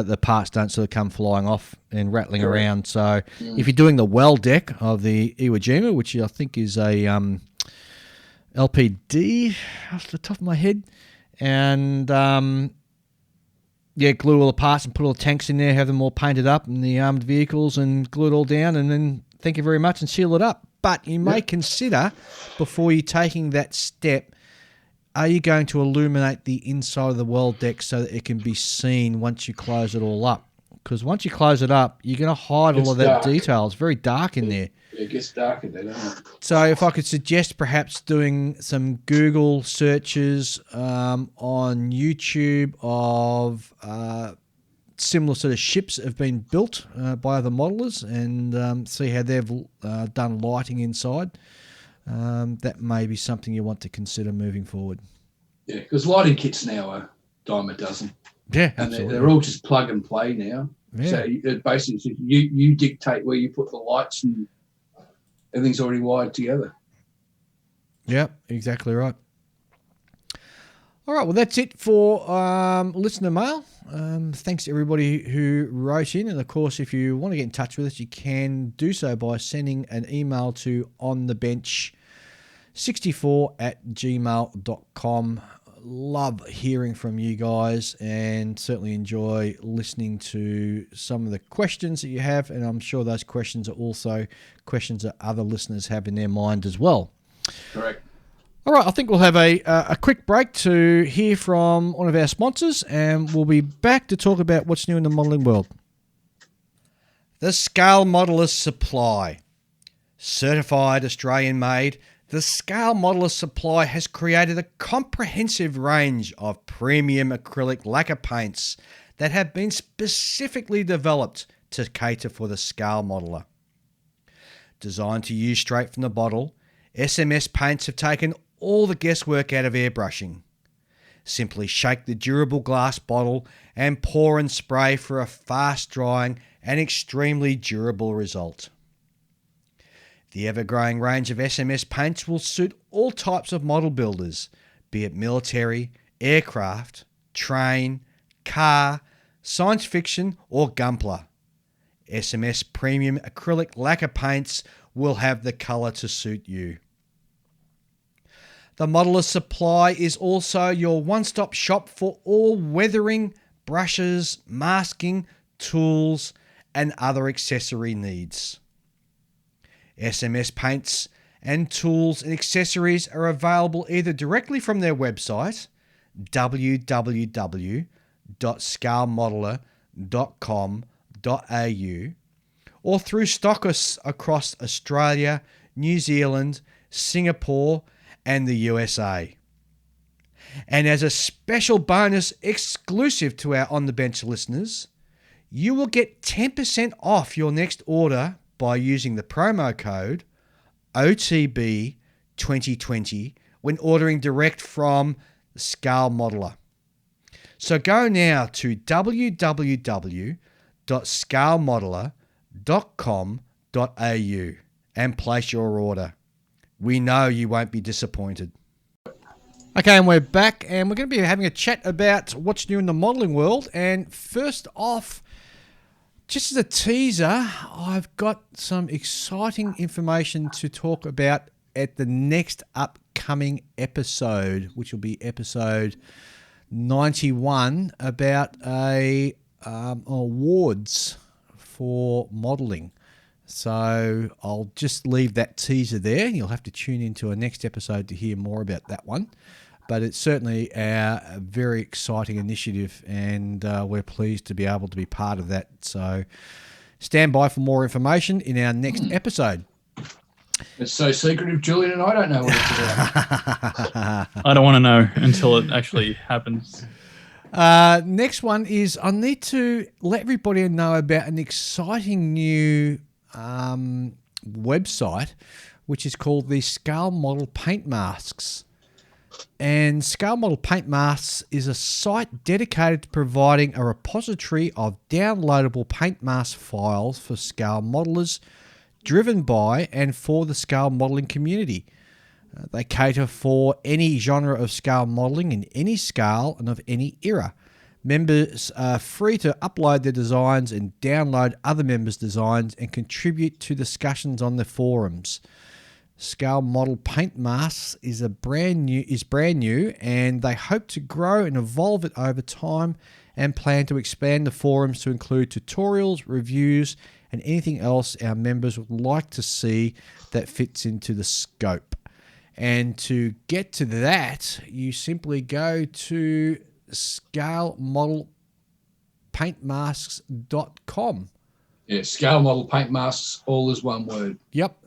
the parts don't sort of come flying off and rattling around. So if you're doing the well deck of the Iwo Jima, which I think is a LPD off the top of my head, and glue all the parts and put all the tanks in there, have them all painted up and the armoured vehicles, and glue it all down, and then thank you very much and seal it up. But you may consider, before you're taking that step, are you going to illuminate the inside of the well deck so that it can be seen once you close it all up? Because once you close it up, you're going to hide all of that detail. It's very dark in there. It gets dark in there, doesn't it? So if I could suggest perhaps doing some Google searches on YouTube of similar sort of ships that have been built by other modelers, and see how they've done lighting inside. That may be something you want to consider moving forward. Yeah, because lighting kits now are dime a dozen. Yeah, and absolutely. they're all just plug and play now. Yeah. So it basically, you dictate where you put the lights, and everything's already wired together. Yep, exactly right. All right, well, that's it for listener mail. Thanks to everybody who wrote in. And, of course, if you want to get in touch with us, you can do so by sending an email to onthebench64@gmail.com. Love hearing from you guys and certainly enjoy listening to some of the questions that you have. And I'm sure those questions are also questions that other listeners have in their mind as well. Correct. All right, I think we'll have a quick break to hear from one of our sponsors, and we'll be back to talk about what's new in the modelling world. The Scale Modeler Supply. Certified Australian made, the Scale Modeler Supply has created a comprehensive range of premium acrylic lacquer paints that have been specifically developed to cater for the scale modeler. Designed to use straight from the bottle, SMS paints have taken all the guesswork out of airbrushing. Simply shake the durable glass bottle and pour and spray for a fast-drying and extremely durable result. The ever-growing range of SMS paints will suit all types of model builders, be it military, aircraft, train, car, science fiction or Gunpla. SMS premium acrylic lacquer paints will have the colour to suit you. The Modeler Supply is also your one-stop shop for all weathering, brushes, masking, tools and other accessory needs. SMS paints and tools and accessories are available either directly from their website, www.scalemodeler.com.au, or through stockists across Australia, New Zealand, Singapore, and the USA. And as a special bonus exclusive to our On The Bench listeners, you will get 10% off your next order by using the promo code OTB2020 when ordering direct from the Scale Modeler. So go now to www.scalemodeler.com.au and place your order. We know you won't be disappointed. Okay, and we're back, and we're going to be having a chat about what's new in the modelling world. And first off, just as a teaser, I've got some exciting information to talk about at the next upcoming episode, which will be episode 91, about awards for modelling. So I'll just leave that teaser there. You'll have to tune into a next episode to hear more about that one. But it's certainly a very exciting initiative, and we're pleased to be able to be part of that. So stand by for more information in our next episode. It's so secretive, Julian, and I don't know what it's about. I don't want to know until it actually happens. Next one is I need to let everybody know about an exciting new website, which is called the Scale Model Paint Masks. And Scale Model Paint Masks is a site dedicated to providing a repository of downloadable paint mask files for scale modelers, driven by and for the scale modeling community. They cater for any genre of scale modeling in any scale and of any era. Members are free to upload their designs and download other members' designs and contribute to discussions on the forums. Scale Model Paint Masks is brand new, and they hope to grow and evolve it over time and plan to expand the forums to include tutorials, reviews, and anything else our members would like to see that fits into the scope. And to get to that, you simply go to scalemodelpaintmasks.com. Yeah, Scale Model Paint Masks, all is one word. Yep.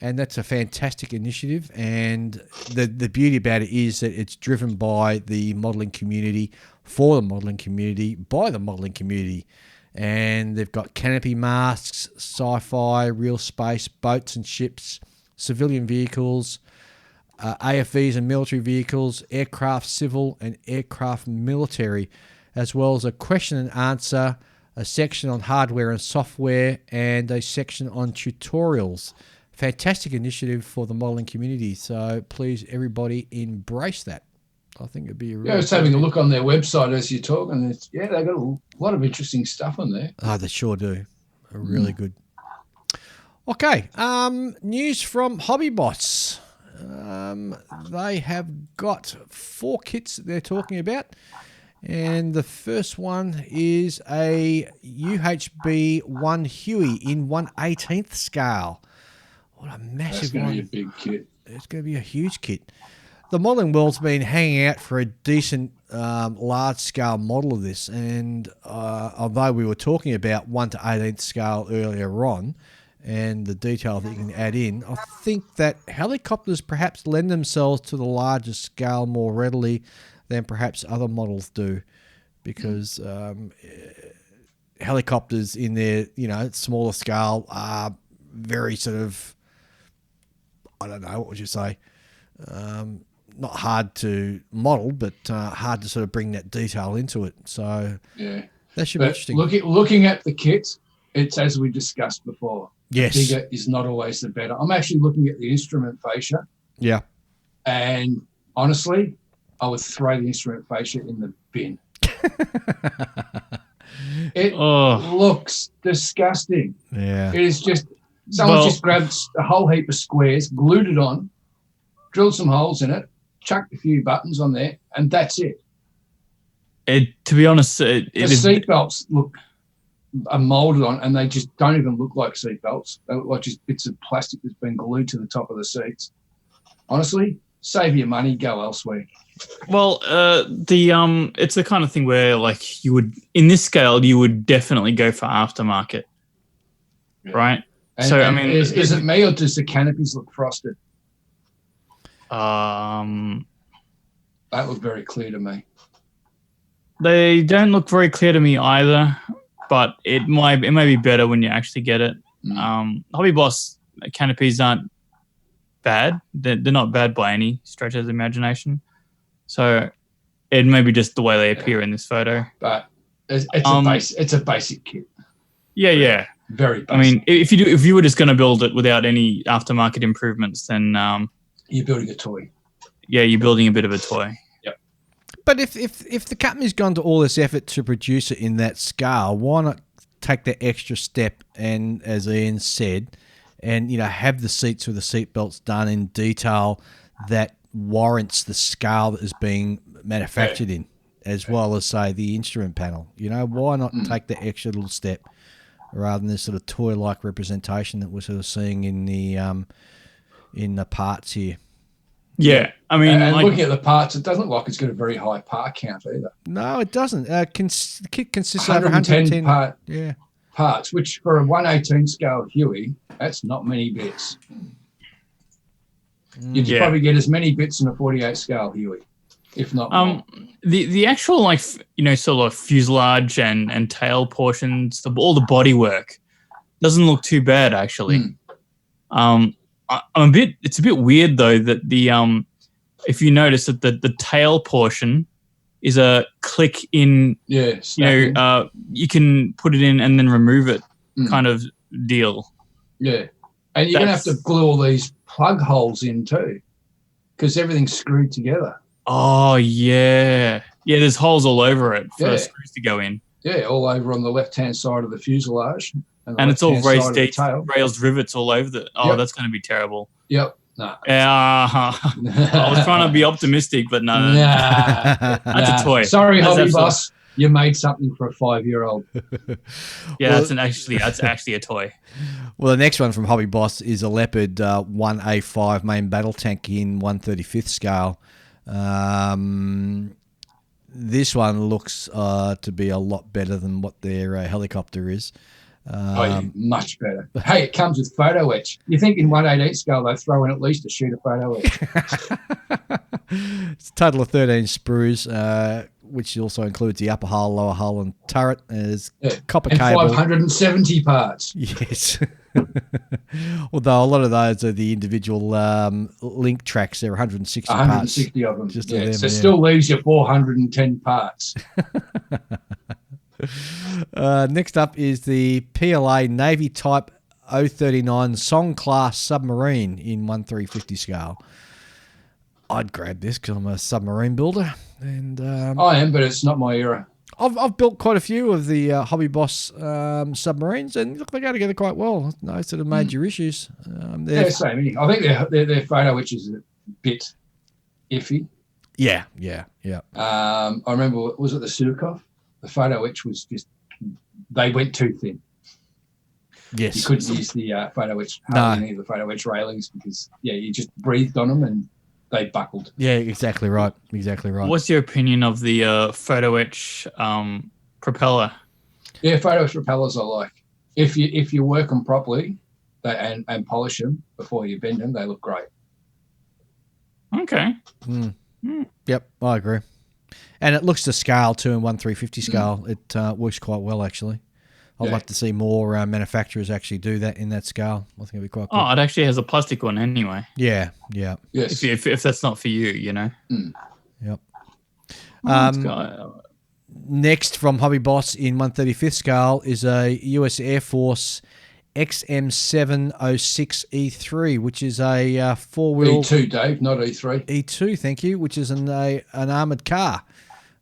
And that's a fantastic initiative. And the beauty about it is that it's driven by the modelling community, for the modelling community, by the modelling community. And they've got canopy masks, sci-fi, real space, boats and ships, civilian vehicles, AFVs and military vehicles, aircraft civil and aircraft military, as well as a question and answer, a section on hardware and software, and a section on tutorials. Fantastic initiative for the modelling community. So please, everybody, embrace that. I think it'd be a I was having a look on their website as you're talking. They've got a lot of interesting stuff on there. Oh, they sure do. Really good. Okay, news from Hobby Boss. They have got 4 kits that they're talking about. And the first one is a UHB 1 Huey in 1/18th scale. What a massive one. That's going to be a big kit. It's going to be a huge kit. The modelling world's been hanging out for a decent large-scale model of this. And although we were talking about 1 to 18th scale earlier on, and the detail that you can add in, I think that helicopters perhaps lend themselves to the larger scale more readily than perhaps other models do, because helicopters in their smaller scale are very sort of, I don't know, what would you say, not hard to model, but hard to sort of bring that detail into it. So that should be interesting. Looking at the kit, it's as we discussed before. Yes. The bigger is not always the better. I'm actually looking at the instrument fascia. Yeah. And honestly, I would throw the instrument fascia in the bin. It looks disgusting. Yeah. It is just, someone just grabbed a whole heap of squares, glued it on, drilled some holes in it, chucked a few buttons on there, and that's it. To be honest, the seatbelts are molded on, and they just don't even look like seatbelts. They look like just bits of plastic that's been glued to the top of the seats. Honestly, save your money, go elsewhere. Well, it's the kind of thing where, like, you would, in this scale, you would definitely go for aftermarket, right? And, I mean, is it me, or does the canopies look frosted? That looked very clear to me. They don't look very clear to me either, but it may be better when you actually get it. Hobby Boss canopies aren't bad. They're not bad by any stretch of the imagination. So it may be just the way they appear in this photo. But it's a basic kit. Yeah. Very basic. I mean, if you were just going to build it without any aftermarket improvements, then you're building a toy. Yeah, you're building a bit of a toy. Yep. But if the company's gone to all this effort to produce it in that scale, why not take that extra step and, as Ian said, and have the seats with the seat belts done in detail that warrants the scale that is being manufactured in, as well as, say, the instrument panel. Why not take the extra little step rather than this sort of toy-like representation that we're sort of seeing in the parts here? Yeah, I mean, and looking at the parts, it doesn't look like it's got a very high part count either. No, it doesn't. The kit consists of 110 parts, which for a 1/18 scale Huey, that's not many bits. You'd probably get as many bits in a 48 scale Huey, if not more. The actual, like, sort of fuselage and tail portions, all the body work doesn't look too bad actually. It's a bit weird though that if you notice that the tail portion is a click in. Yeah, you can put it in and then remove it kind of deal. Yeah, and you're gonna have to glue all these plug holes in too, because everything's screwed together. Oh yeah. There's holes all over it for screws to go in. Yeah, all over on the left-hand side of the fuselage. And it's all raised rivets all over the. Oh, that's going to be terrible. Yep. No. I was trying to be optimistic, but no. That's a toy. Sorry, Hobby Boss. You made something for a 5-year-old. Yeah, that's actually a toy. Well, the next one from Hobby Boss is a Leopard 1A5 main battle tank in 1/35th scale. This one looks to be a lot better than what their helicopter is. Much better. Hey, it comes with photo etch. You think in 1/18 scale they throw in at least a sheet of photo etch? It's a total of 13 sprues, which also includes the upper hull, lower hull, and turret. There's copper cable. 570 parts. Yes. Although a lot of those are the individual link tracks. There are 160 parts. 160 of them. Just so it still leaves you 410 parts. Next up is the PLA Navy Type 039 Song Class submarine in 1/350 scale. I'd grab this because I'm a submarine builder, and I am, but it's not my era. I've built quite a few of the Hobby Boss submarines, and look, they go together quite well. No sort of major issues. Yeah, same. I think their photo, which is a bit iffy. Yeah. I remember, was it the Surkov? The photo, which was just, they went too thin. Yes. You couldn't use the photo edge, any of the photo edge railings because, you just breathed on them and they buckled. Yeah, exactly right. What's your opinion of the photo etch propeller? Yeah, photo etch propellers I like. If you work them properly and polish them before you bend them, they look great. Okay. Yep, I agree. And it looks to scale too in 1/350 scale. It works quite well actually. I'd like to see more manufacturers actually do that in that scale. I think it'd be quite cool. Oh, it actually has a plastic one anyway. Yeah. Yes. If that's not for you, you know. Yep. Oh, next from Hobby Boss in 1/35th scale is a US Air Force XM706 E3, which is a four-wheel E2, Dave, not E3. E2, thank you, which is an armored car.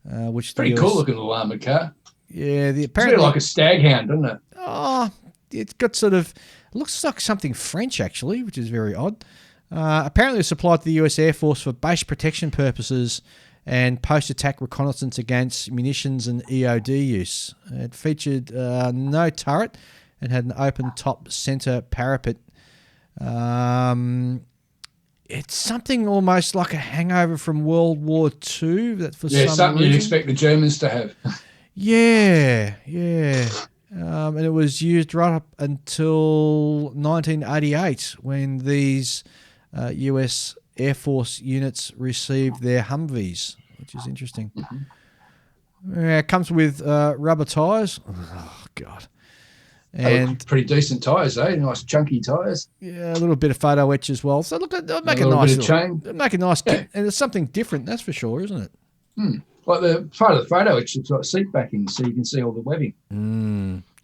Which pretty cool looking little armored car. Yeah, apparently it's a bit like a stag hound, doesn't it? Oh, it's got sort of looks like something French actually, which is very odd. Apparently, it's supplied to the US Air Force for base protection purposes and post-attack reconnaissance against munitions and EOD use. It featured no turret and had an open top center parapet. It's something almost like a hangover from World War II. That for something you'd expect the Germans to have. Yeah. And it was used right up until 1988 when these US Air Force units received their Humvees, which is interesting. It comes with rubber tyres. Oh, God. And pretty decent tyres, eh? Nice chunky tyres. Yeah, a little bit of photo etch as well. So look, they'll make a nice chain. Make a nice kit, and it's something different, that's for sure, isn't it? Like the part of the photo etch, it's got seat backing, so you can see all the webbing.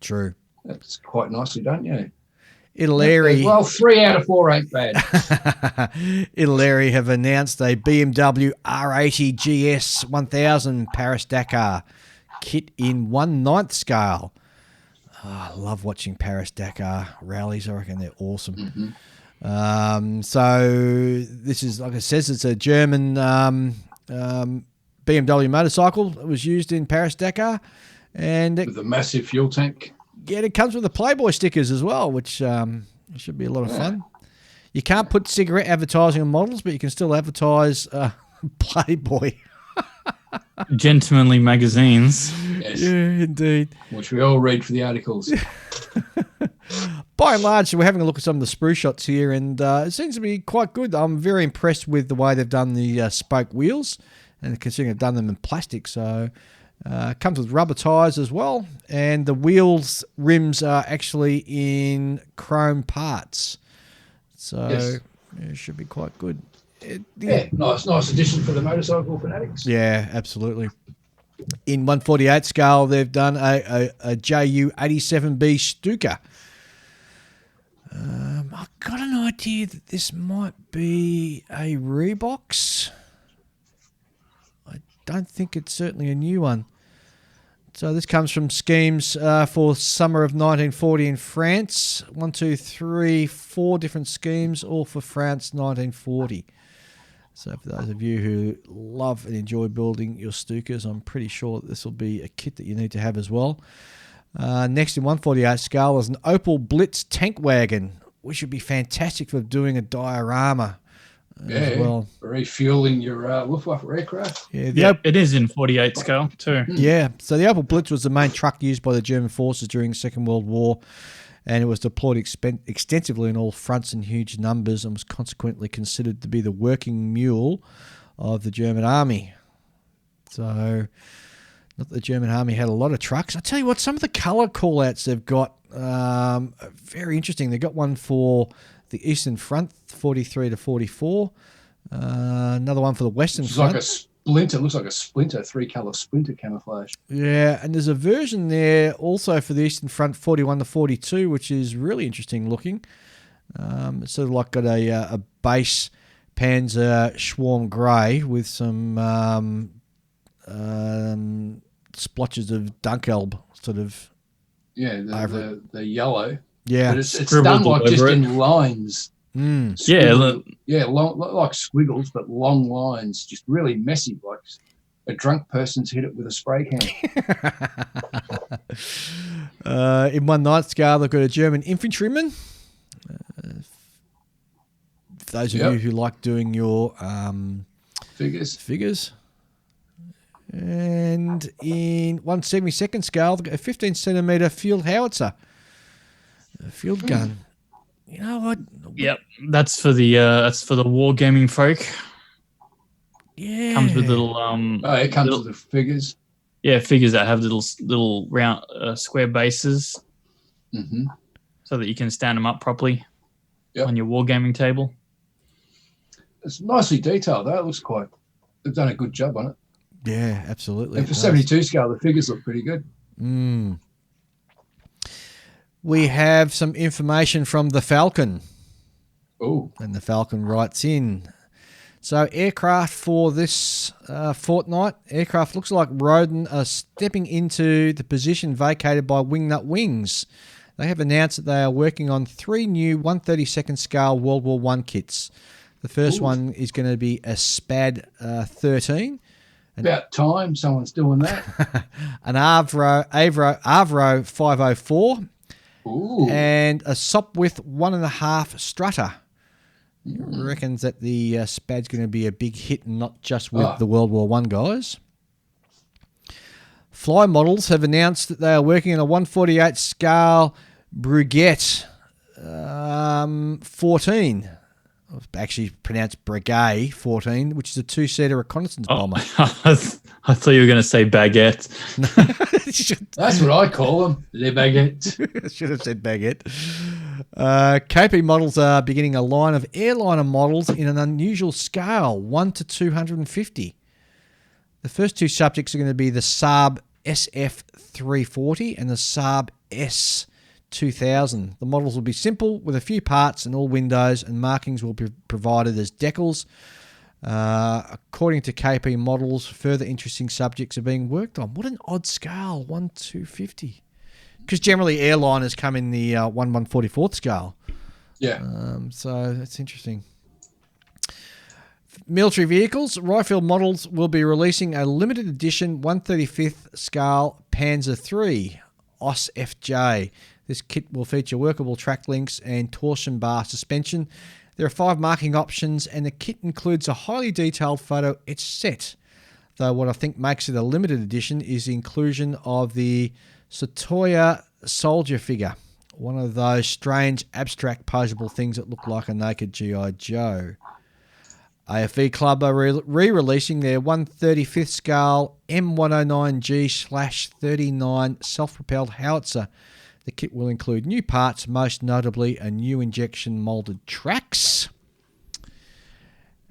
True. That's quite nicely done, yeah. Italeri. Well, 3 out of 4 ain't bad. Italeri have announced a BMW R80 GS 1000 Paris-Dakar kit in 1/9 scale. Oh, I love watching Paris-Dakar rallies. I reckon they're awesome. So this is, like it says, it's a German BMW motorcycle that was used in Paris-Dakar. And with a massive fuel tank. Yeah, it comes with the Playboy stickers as well, which should be a lot of fun. You can't put cigarette advertising on models, but you can still advertise Playboy. Gentlemanly magazines. Yes. Yeah, indeed. Which we all read for the articles. By and large, we're having a look at some of the sprue shots here, and it seems to be quite good. I'm very impressed with the way they've done the spoke wheels, and considering they've done them in plastic, so... comes with rubber tyres as well, and the wheels rims are actually in chrome parts, so it should be quite good. Nice addition for the motorcycle fanatics. Yeah, absolutely. In 1/48 scale, they've done a JU 87B Stuka. I've got an idea that this might be a Reeboks. I don't think it's certainly a new one. So this comes from schemes for summer of 1940 in France. 1, 2, 3, 4 different schemes, all for France 1940. So for those of you who love and enjoy building your Stukas, I'm pretty sure that this will be a kit that you need to have as well. Next in 1/48 scale is an Opel Blitz tank wagon, which would be fantastic for doing a diorama. As well. Refueling your Luftwaffe aircraft. Yeah, it is in 48 scale too. Yeah, so the Opel Blitz was the main truck used by the German forces during the Second World War, and it was deployed extensively on all fronts in huge numbers and was consequently considered to be the working mule of the German army. So, not that the German army had a lot of trucks. I tell you what, some of the colour call-outs they've got are very interesting. They've got one for the Eastern Front, 43 to 44. Another one for the Western Front. Like a splinter. Looks like a splinter, 3-colour splinter camouflage. Yeah, and there's a version there also for the Eastern Front, 41 to 42, which is really interesting looking. It's sort of like got a base Panzer Schwarm Grey with some splotches of Dunkelb sort of. Yeah, the yellow. Yeah. But it's done like just in lines. Mm. Yeah. Long, like squiggles, but long lines, just really messy, like a drunk person's hit it with a spray can. In one night scale, they've got a German infantryman. Those of you who like doing your figures. And in 1/72 scale, they've got a 15 centimetre field howitzer, a field gun. You know what? Yep, that's for the wargaming folk. Yeah, comes with little it comes with the figures. Yeah, figures that have little round square bases, so that you can stand them up properly on your wargaming table. It's nicely detailed, though. It looks quite. They've done a good job on it. Yeah, absolutely. And for 72 scale, the figures look pretty good. Mm. We have some information from the Falcon. Oh. And the Falcon writes in. So aircraft for this fortnight, aircraft looks like Roden are stepping into the position vacated by Wingnut Wings. They have announced that they are working on 3 new 1/32 scale World War I kits. The first one is going to be a SPAD 13. About time someone's doing that. An Avro 504. Ooh. And a Sopwith 1.5 strutter. Reckons that the SPAD's going to be a big hit, and not just with the World War I guys. Fly Models have announced that they are working on a 1/48 scale Breguet 14. Actually pronounced Breguet 14, which is a 2-seater reconnaissance bomber. I thought you were going to say baguette. That's what I call them, le baguette. I should have said baguette. KP Models are beginning a line of airliner models in an unusual scale, 1 to 250. The first 2 subjects are going to be the Saab SF 340 and the Saab S 2000. The models will be simple with a few parts and all windows, and markings will be provided as decals. According to KP Models, further interesting subjects are being worked on. What an odd scale, 1/250. Because generally airliners come in the 1/144th scale. Yeah. So that's interesting. Military vehicles, Rifle Models will be releasing a limited edition 1/35th scale Panzer III OS FJ. This kit will feature workable track links and torsion bar suspension. There are 5 marking options, and the kit includes a highly detailed photo etched set. Though what I think makes it a limited edition is the inclusion of the Satoya soldier figure, one of those strange abstract posable things that look like a naked G.I. Joe. AFE Club are re-releasing their 1/35th scale M109G/39 self-propelled howitzer. The kit will include new parts, most notably a new injection moulded tracks.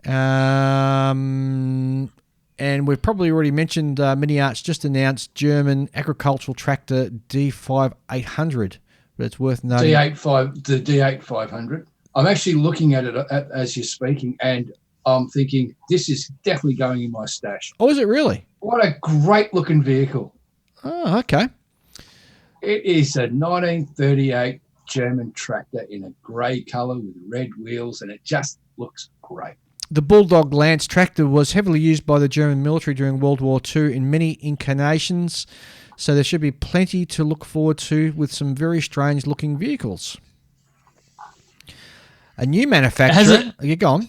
And we've probably already mentioned Mini Arts just announced German agricultural tractor D5800, but it's worth noting. The D8500. I'm actually looking at it as you're speaking, and I'm thinking this is definitely going in my stash. Oh, is it really? What a great looking vehicle. Oh, okay. It is a 1938 German tractor in a grey colour with red wheels, and it just looks great. The Bulldog Lance tractor was heavily used by the German military during World War II in many incarnations, so there should be plenty to look forward to with some very strange-looking vehicles. A new manufacturer... You go on.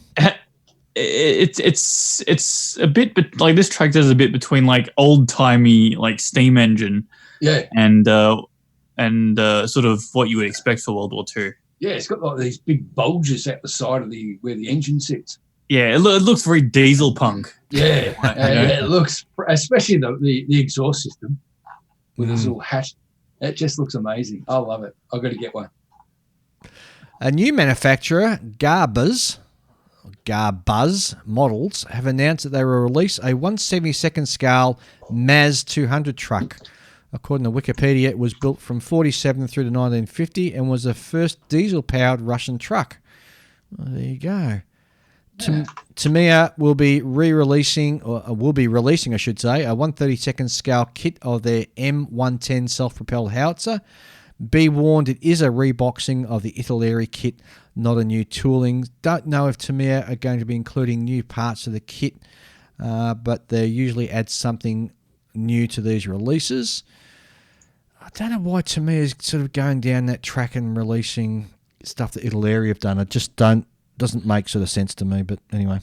It's a bit, but like this tractor is a bit between like old-timey like steam engine, and sort of what you would expect for World War II. Yeah, it's got like these big bulges at the side of where the engine sits. Yeah, it looks very diesel punk. Yeah, it looks, especially the exhaust system with this little hatch. It just looks amazing. I love it. I've got to get one. A new manufacturer, Garbuzz Models, have announced that they will release a 1/72nd scale MAZ 200 truck. According to Wikipedia, it was built from 1947 through to 1950 and was the first diesel-powered Russian truck. Well, there you go. Tamiya will be releasing, I should say, a 1/32nd scale kit of their M110 self-propelled howitzer. Be warned, it is a reboxing of the Italeri kit, not a new tooling. Don't know if Tamiya are going to be including new parts of the kit, but they usually add something new to these releases. I don't know why Tamiya is sort of going down that track and releasing stuff that Italeri have done. It just doesn't make sort of sense to me, but anyway.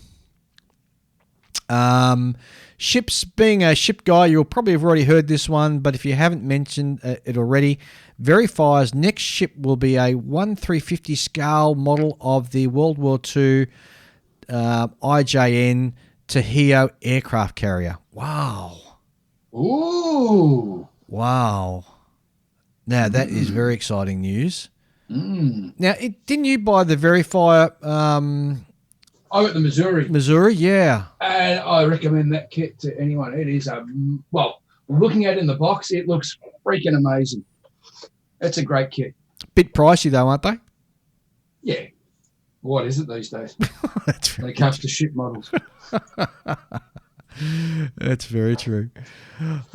Ships, being a ship guy, you'll probably have already heard this one, but if you haven't mentioned it already, Verifire's next ship will be a 1/350 scale model of the World War II IJN Tahio aircraft carrier. Wow. Ooh. Wow. Now, that is very exciting news. Now, didn't you buy the Verifier? I got the Missouri. Missouri, yeah. And I recommend that kit to anyone. It is, looking at it in the box, it looks freaking amazing. It's a great kit. Bit pricey, though, aren't they? Yeah. What is it these days? That's when it comes to ship models. That's very true.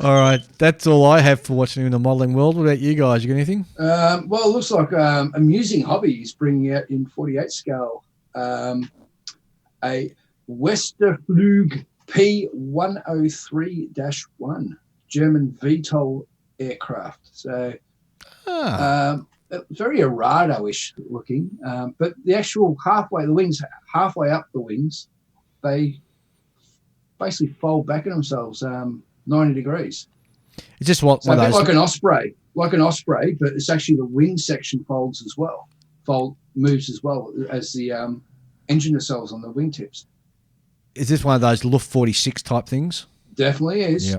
All right, that's all I have for watching in the modelling world. What about you guys? You got anything? Well, it looks like Amusing Hobby is bringing out in 48 scale a Westerflug P103-1 German VTOL aircraft. So very Arado-ish looking, but the actual halfway up the wings, they basically fold back on themselves 90 degrees. It's just what so a bit like an Osprey, but it's actually the wing section moves as well as the engine nacelles on the wingtips. Is this one of those Luft 46 type things? Definitely is.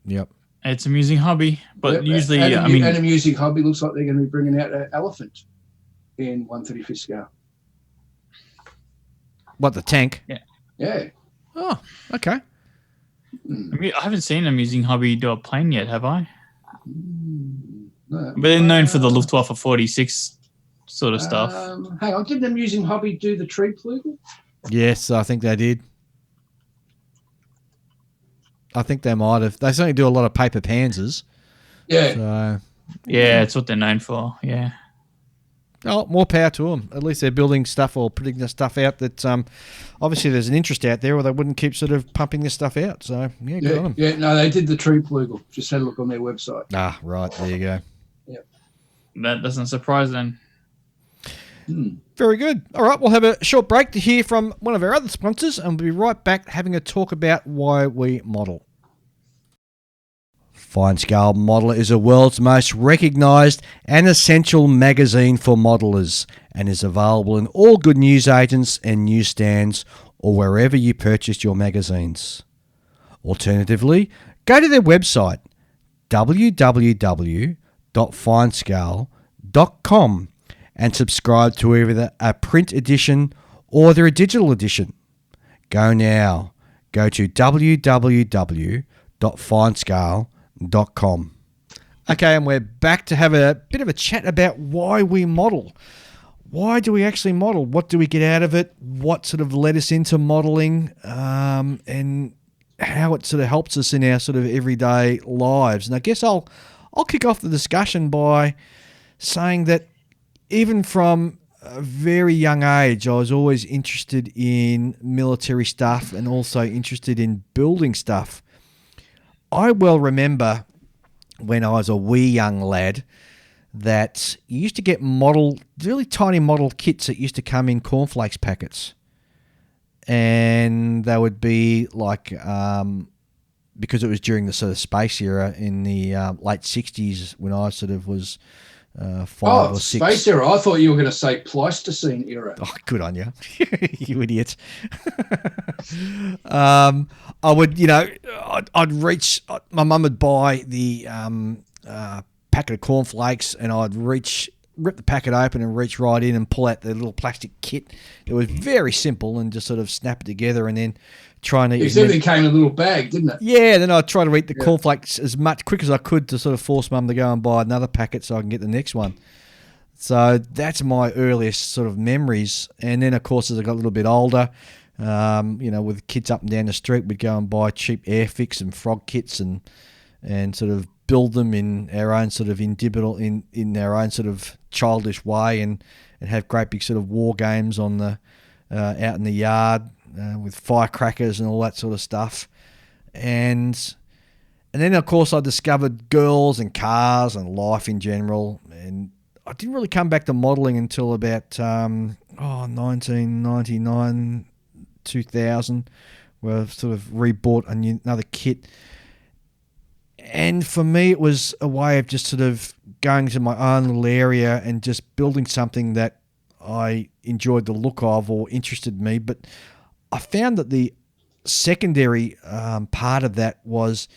Yep. It's Amusing Hobby, but usually, and Amusing Hobby looks like they're going to be bringing out an Elephant in 1/35 scale. What, the tank? Yeah. Oh, okay. I haven't seen Amusing Hobby do a plane yet, have I? No. But they're known for the Luftwaffe 46 sort of stuff. Hang on, didn't Amusing Hobby do the Triebflügel? Yes, I think they did. I think they might have. They certainly do a lot of paper panzers. Yeah. So, yeah, it's what they're known for. Yeah. Oh, more power to them. At least they're building stuff or putting the stuff out that obviously there's an interest out there, or they wouldn't keep sort of pumping this stuff out. So, good on them. Yeah, no, they did the Triebflügel. Just had a look on their website. Ah, right. There you go. Yep. That doesn't surprise them. Very good. All right, we'll have a short break to hear from one of our other sponsors, and we'll be right back having a talk about why we model. Fine Scale Modeler is the world's most recognised and essential magazine for modelers, and is available in all good newsagents and newsstands, or wherever you purchase your magazines. Alternatively, go to their website www.finescale.com and subscribe to either a print edition or their digital edition. Go now. Go to www.finescale.com. Okay, and we're back to have a bit of a chat about why we model. Why do we actually model? What do we get out of it? What sort of led us into modeling, and how it sort of helps us in our sort of everyday lives. And I guess I'll kick off the discussion by saying that even from a very young age, I was always interested in military stuff and also interested in building stuff. I well remember when I was a wee young lad that you used to get really tiny model kits that used to come in cornflakes packets. And they would be like, because it was during the sort of space era in the late 60s when I sort of was 5 or 6. Space era. I thought you were going to say Pleistocene era. Oh, good on you. You idiot. I would, I'd reach, my mum would buy the packet of cornflakes, and I'd rip the packet open and reach right in and pull out the little plastic kit. It was very simple, and just sort of snap it together and then try and eat. Everything came in a little bag, didn't it? Yeah, then I'd try to eat the cornflakes as quick as I could to sort of force Mum to go and buy another packet so I can get the next one. So that's my earliest sort of memories. And then, of course, as I got a little bit older, With kids up and down the street, we'd go and buy cheap Airfix and frog kits and sort of build them in our own sort of in our own sort of childish way, and have great big sort of war games on the out in the yard with firecrackers and all that sort of stuff. And then, of course, I discovered girls and cars and life in general. And I didn't really come back to modelling until about 1999, 2000, where I sort of rebought another kit. And for me, it was a way of just sort of going to my own little area and just building something that I enjoyed the look of or interested me. But I found that the secondary part of that was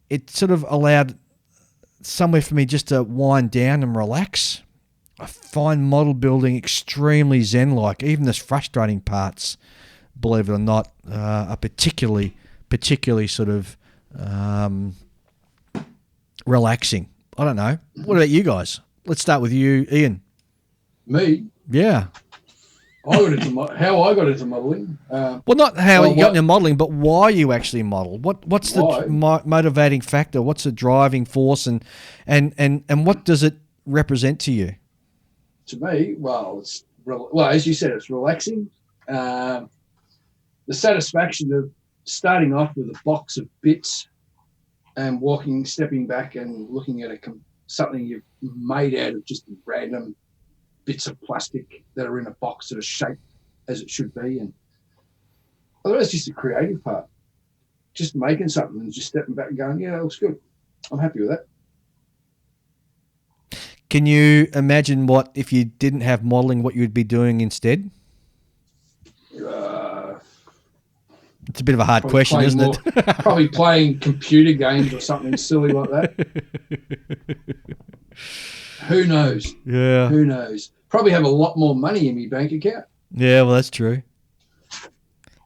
it sort of allowed somewhere for me just to wind down and relax. I find model building extremely zen-like. Even the frustrating parts, believe it or not, are particularly sort of relaxing. I don't know. What about you guys? Let's start with you, Ian. Me? Yeah. How I got into modelling. Well, not how you got into modelling, but why you actually model. What's the motivating factor? What's the driving force, and what does it represent to you? To me, as you said, it's relaxing. The satisfaction of starting off with a box of bits and stepping back and looking at something you've made out of just random bits of plastic that are in a box that are shaped as it should be. And I thought it's just a creative part. Just making something and just stepping back and going, yeah, that looks good. I'm happy with that. Can you imagine if you didn't have modelling, what you would be doing instead? It's a bit of a hard question, isn't it? Probably playing computer games or something silly like that. Who knows? Yeah. Who knows? Probably have a lot more money in my bank account. Yeah, well, that's true.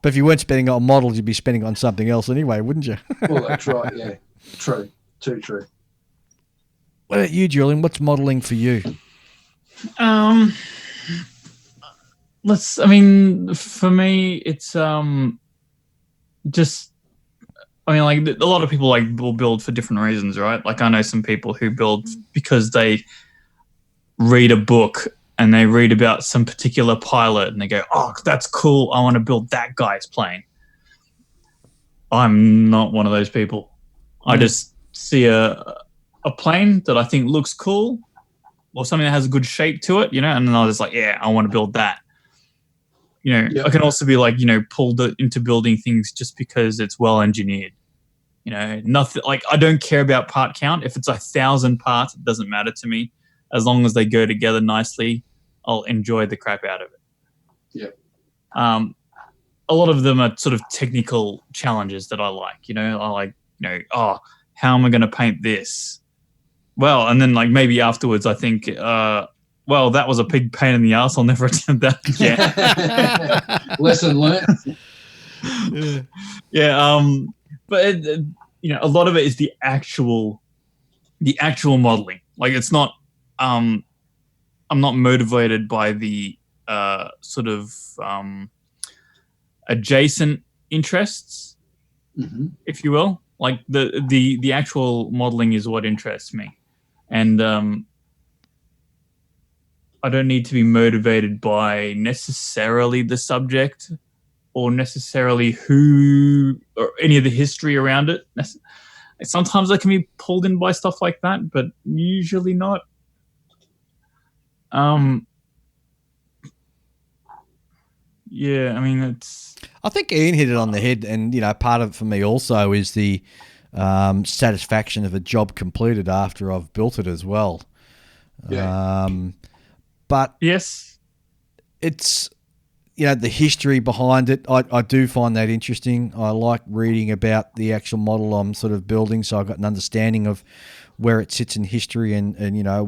But if you weren't spending it on models, you'd be spending it on something else anyway, wouldn't you? Well, that's right, yeah. True. Too true. What about you, Julian? What's modelling for you? For me, it's like a lot of people will build for different reasons, right? Like I know some people who build because they read a book and they read about some particular pilot and they go, oh, that's cool. I want to build that guy's plane. I'm not one of those people. I just see a plane that I think looks cool or something that has a good shape to it, and then I was like, yeah, I want to build that. Yep. I can also be pulled into building things just because it's well engineered. Nothing like I don't care about part count. If it's 1,000 parts, it doesn't matter to me. As long as they go together nicely, I'll enjoy the crap out of it. Yeah. A lot of them are sort of technical challenges that I like. How am I going to paint this? Well, and then maybe afterwards I think, that was a big pain in the ass. I'll never attempt that again. Lesson learned. Yeah. But a lot of it is the actual modeling. Like it's not. I'm not motivated by the sort of adjacent interests, if you will. Like the actual modeling is what interests me, and I don't need to be motivated by necessarily the subject or necessarily who or any of the history around it. Sometimes I can be pulled in by stuff like that, but usually not. Yeah, I mean, I think Ian hit it on the head, and part of it for me also is the satisfaction of a job completed after I've built it as well. Yeah. But yes, it's the history behind it. I do find that interesting. I like reading about the actual model I'm sort of building, so I've got an understanding of where it sits in history and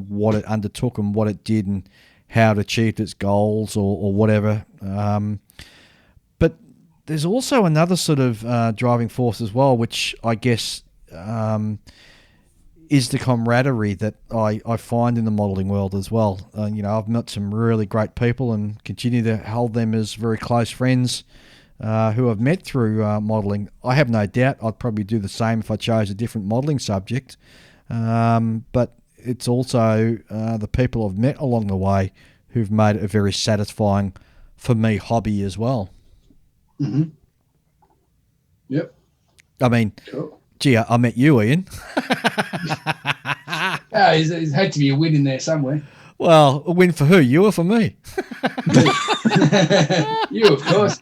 what it undertook and what it did and how it achieved its goals or whatever. But there's also another sort of driving force as well, which I guess is the camaraderie that I find in the modelling world as well. I've met some really great people and continue to hold them as very close friends who I've met through modelling. I have no doubt I'd probably do the same if I chose a different modelling subject. But it's also the people I've met along the way who've made it a very satisfying, for me, hobby as well. Mm-hmm. Yep. I mean, cool. Gee, I met you, Ian. There's had to be a win in there somewhere. Well, a win for who? You or for me? You, of course.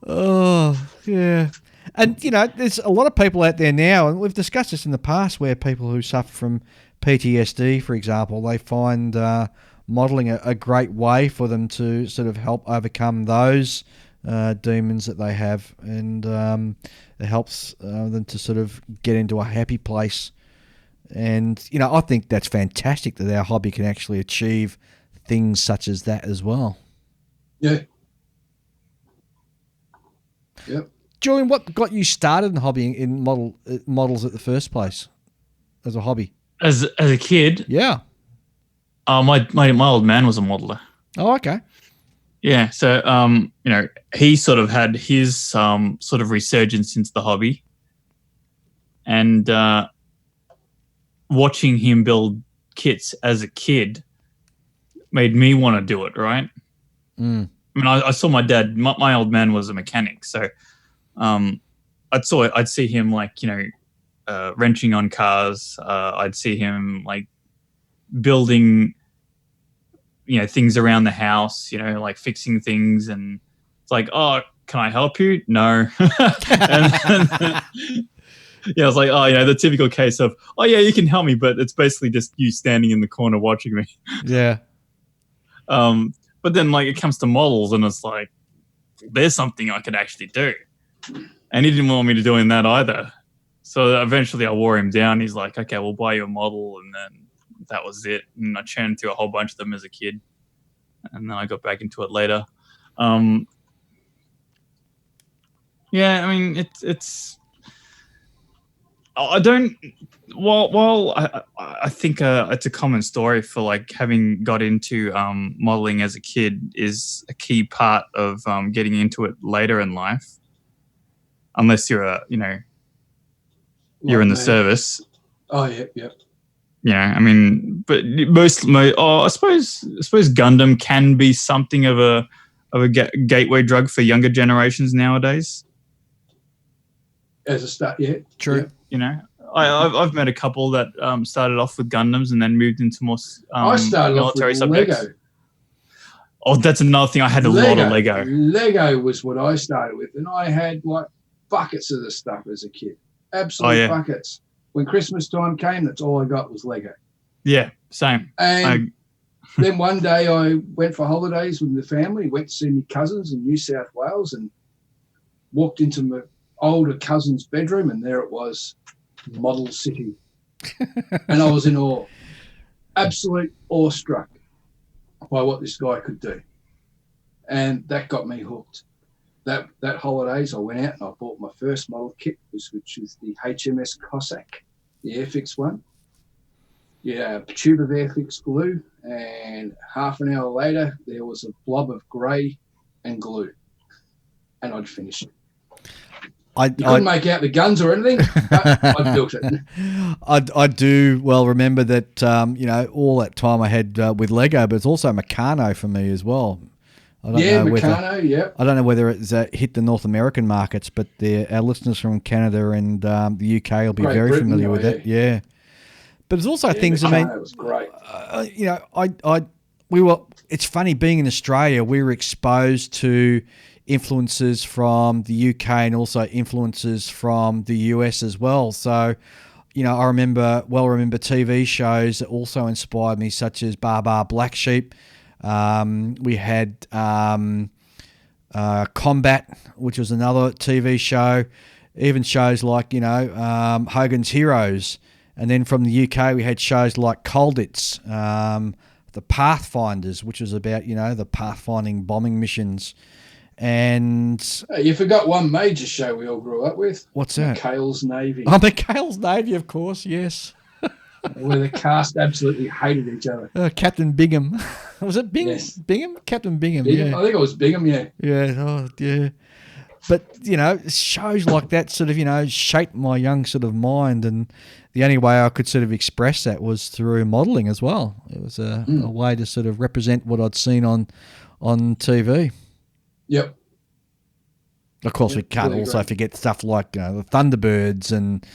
Oh, yeah. And, there's a lot of people out there now, and we've discussed this in the past, where people who suffer from PTSD, for example, they find modelling a great way for them to sort of help overcome those demons that they have, and it helps them to sort of get into a happy place. And, I think that's fantastic that our hobby can actually achieve things such as that as well. Yeah. Yep. Julian, what got you started in hobbying in models at the first place as a hobby? As a kid? Yeah. My old man was a modeler. Oh, okay. Yeah, so he sort of had his sort of resurgence into the hobby, and watching him build kits as a kid made me want to do it. Right? Mm. I mean, I saw my dad. My old man was a mechanic, so I'd see him wrenching on cars. I'd see him building, things around the house, like fixing things, and it's like, oh, can I help you? No. I was like, oh, the typical case of, oh yeah, you can help me, but it's basically just you standing in the corner watching me. Yeah. But then it comes to models, and it's like, there's something I could actually do. And he didn't want me to do that either. So eventually I wore him down. He's like, okay, we'll buy you a model. And then that was it. And I churned through a whole bunch of them as a kid. And then I got back into it later. Yeah, I mean, it's I don't. While I think it's a common story for having got into modeling as a kid is a key part of getting into it later in life, unless you're you're in the service. Oh yeah. Yeah, I mean, but I suppose Gundam can be something of a gateway drug for younger generations nowadays. As a start, yeah, true. Yeah. I've met a couple that started off with Gundams and then moved into more I started military off with subjects. Lego. Oh, that's another thing. I had a lot of Lego. Lego was what I started with, and I had buckets of the stuff as a kid. Absolute buckets. When Christmas time came, that's all I got was Lego. Yeah, same. And then one day I went for holidays with the family, went to see my cousins in New South Wales, and walked into my older cousin's bedroom, and there it was, Model City. And I was in awe, absolute awestruck by what this guy could do. And that got me hooked. That holidays, I went out and I bought my first model kit, which is the HMS Cossack, the Airfix one. Yeah, a tube of Airfix glue, and half an hour later, there was a blob of grey and glue, and I'd finished it. You couldn't make out the guns or anything, but I built it. I do well remember that, all that time I had with Lego, but it's also Meccano for me as well. Meccano, yeah. I don't know whether it's hit the North American markets, but our listeners from Canada and the UK will be very familiar with it. Yeah. But there's also things, Meccano was great. It's funny being in Australia, we were exposed to influences from the UK and also influences from the US as well. So, I remember TV shows that also inspired me, such as Bar Black Sheep. We had Combat, which was another TV show. Even shows like, Hogan's Heroes. And then from the UK, we had shows like Colditz, the Pathfinders, which was about, the pathfinding bombing missions. And Hey, you forgot one major show we all grew up with. what's that? McHale's Navy. Oh, McHale's Navy, of course, yes. Where the cast absolutely hated each other. Captain Bingham. Was it Bingham? Yes. Bingham? Captain Bingham, Bingham? yeah. I think it was Bingham, yeah. Yeah, oh, yeah. But, shows like that sort of, shaped my young sort of mind, and the only way I could sort of express that was through modelling as well. It was a way to sort of represent what I'd seen on TV. Yep. Of course, we can't really also great. forget stuff like the Thunderbirds and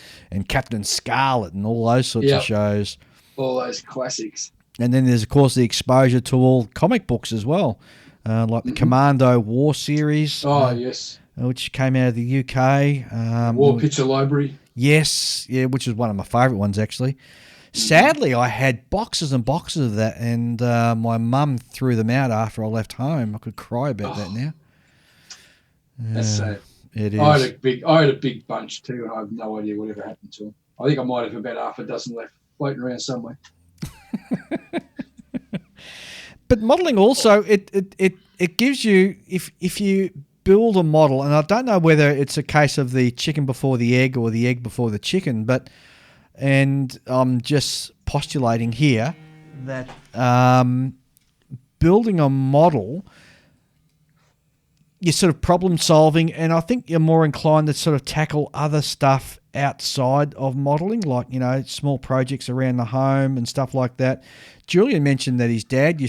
Captain Scarlet and all those sorts of shows. All those classics. And then there's, of course, the exposure to all comic books as well, like the Commando War series. Oh, yes. Which came out of the UK. War Picture Library. Yes, yeah, which is one of my favourite ones, actually. Sadly, I had boxes and boxes of that, and my mum threw them out after I left home. I could cry about that now. That's sad. It is. I had a big bunch too, and I have no idea whatever happened to them. I think I might have about half a dozen left floating around somewhere. But modelling also, it gives you, if you build a model, and I don't know whether it's a case of the chicken before the egg or the egg before the chicken, and I'm just postulating here that building a model, you're sort of problem solving, and I think you're more inclined to sort of tackle other stuff outside of modelling, like, small projects around the home and stuff like that. Julian mentioned that his dad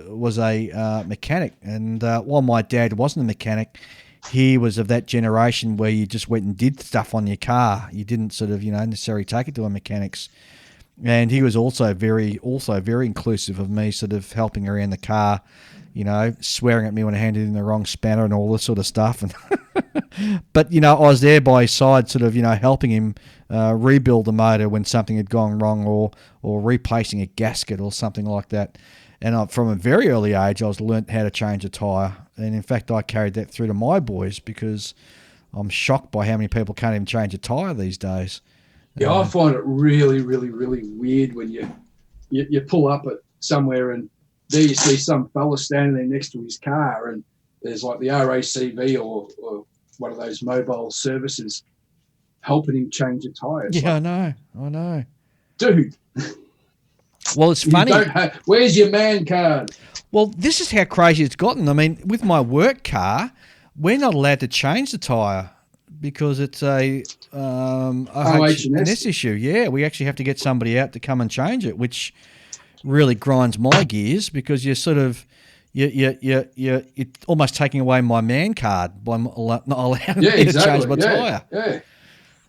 was a mechanic, and while my dad wasn't a mechanic, he was of that generation where you just went and did stuff on your car. You didn't sort of, necessarily take it to a mechanic's. And he was also very inclusive of me sort of helping around the car, swearing at me when I handed in the wrong spanner and all this sort of stuff. But, I was there by his side sort of, helping him rebuild the motor when something had gone wrong, or replacing a gasket or something like that. And from a very early age, I was learnt how to change a tyre. And in fact, I carried that through to my boys, because I'm shocked by how many people can't even change a tyre these days. Yeah, I find it really, really, really weird when you pull up at somewhere and there you see some fella standing there next to his car, and there's like the RACV or one of those mobile services helping him change a tyre. Yeah, like, I know. Dude. Well, it's funny. Where's your man card? Well, this is how crazy it's gotten. I mean, with my work car, we're not allowed to change the tyre because it's a OH&S issue. Yeah, we actually have to get somebody out to come and change it, which really grinds my gears, because you're sort of you're almost taking away my man card by not allowing me to change my tyre. Yeah,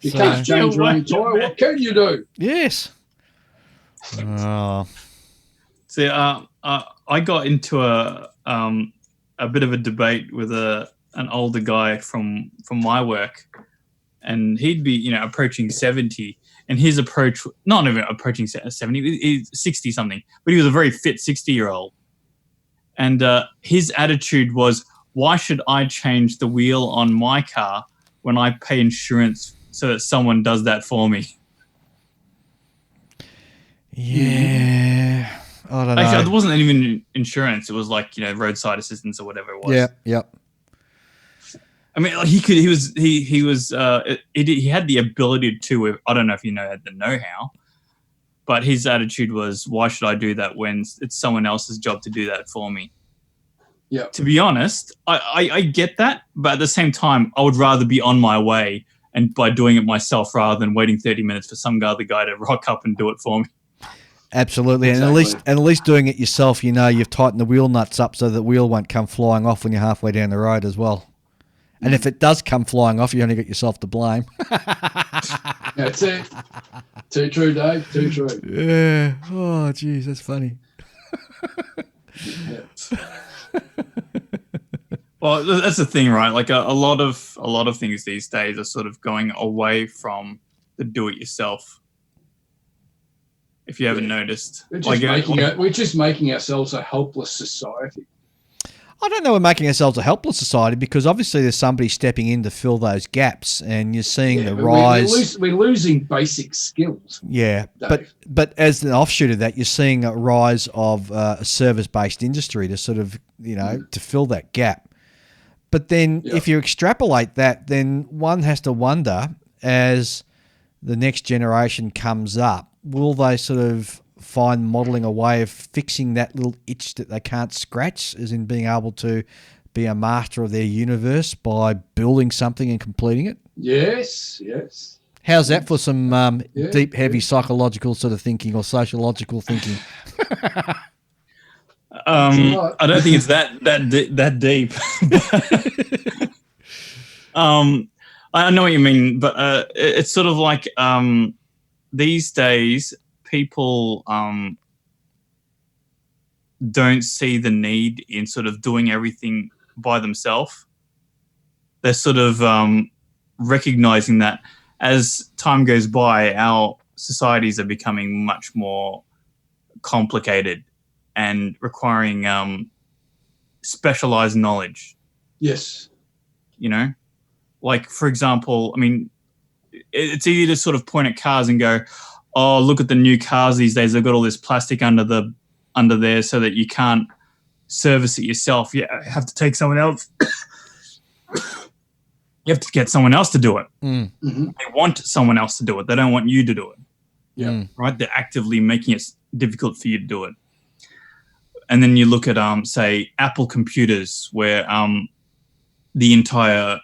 you can't change your own tyre. What can you do? Yes. Oh. See, I got into a bit of a debate with an older guy from my work, and he'd be approaching 70, and his approach, not even approaching 70, he's 60 something, but he was a very fit 60-year-old, and his attitude was, why should I change the wheel on my car when I pay insurance so that someone does that for me? Yeah, I don't know. Actually, it wasn't even insurance. It was like, roadside assistance or whatever it was. Yeah, yep. I mean, like, he had the ability to. I don't know if had the know-how, but his attitude was, why should I do that when it's someone else's job to do that for me? Yeah. To be honest, I get that, but at the same time, I would rather be on my way and by doing it myself rather than waiting 30 minutes for some other guy to rock up and do it for me. Absolutely, exactly. And at least doing it yourself, you've tightened the wheel nuts up so the wheel won't come flying off when you're halfway down the road as well. And if it does come flying off, you only got yourself to blame. That's it. Too true, Dave. Too true. Yeah. Oh, geez, that's funny. Well, that's the thing, right? Like a lot of things these days are sort of going away from the do-it-yourself. If you haven't noticed, we're just making ourselves a helpless society. I don't know we're making ourselves a helpless society, because obviously there's somebody stepping in to fill those gaps, and you're seeing the rise. We're losing basic skills. Yeah, Dave. but as an offshoot of that, you're seeing a rise of a service-based industry to sort of, to fill that gap. But then if you extrapolate that, then one has to wonder, as the next generation comes up, will they sort of find modelling a way of fixing that little itch that they can't scratch, as in being able to be a master of their universe by building something and completing it? Yes. How's that for some deep, heavy psychological sort of thinking or sociological thinking? I don't think it's that deep. I know what you mean, but it's sort of like these days people don't see the need in sort of doing everything by themselves. They're sort of recognizing that as time goes by, our societies are becoming much more complicated and requiring specialized knowledge. Yes. You know, like, for example, I mean, it's easy to sort of point at cars and go, oh, look at the new cars these days. They've got all this plastic under there so that you can't service it yourself. You have to take someone else. You have to get someone else to do it. Mm-hmm. They want someone else to do it. They don't want you to do it. Yeah. Right? They're actively making it difficult for you to do it. And then you look at, say, Apple computers, where the entire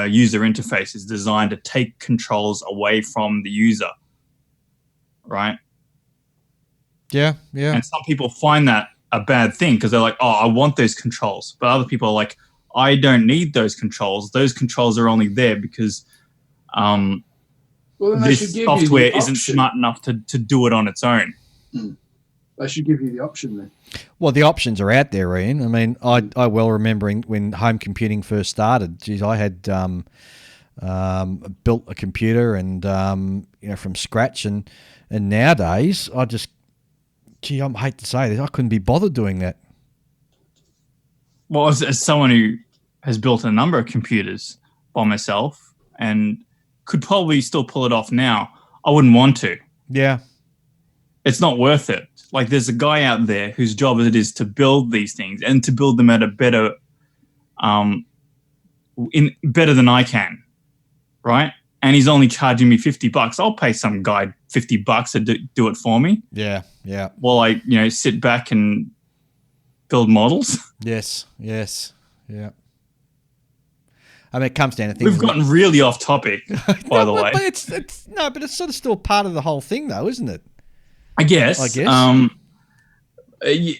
user interface is designed to take controls away from the user. Right? Yeah. And some people find that a bad thing because they're like, oh, I want those controls. But other people are like, I don't need those controls. Those controls are only there because this software isn't smart enough to do it on its own. They should give you the option then. Well, the options are out there, Ian. I mean, I well remember when home computing first started. Geez, I had built a computer and from scratch, and nowadays I just, I hate to say this, I couldn't be bothered doing that. Well, as someone who has built a number of computers by myself and could probably still pull it off now, I wouldn't want to. Yeah. It's not worth it. Like, there's a guy out there whose job it is to build these things and to build them at a better, better than I can, right? And he's only charging me $50. I'll pay some guy $50 to do it for me. Yeah. While I, sit back and build models. Yes. Yeah. I mean, it comes down to things. We've gotten really off topic, by the way. But it's sort of still part of the whole thing, though, isn't it? I guess.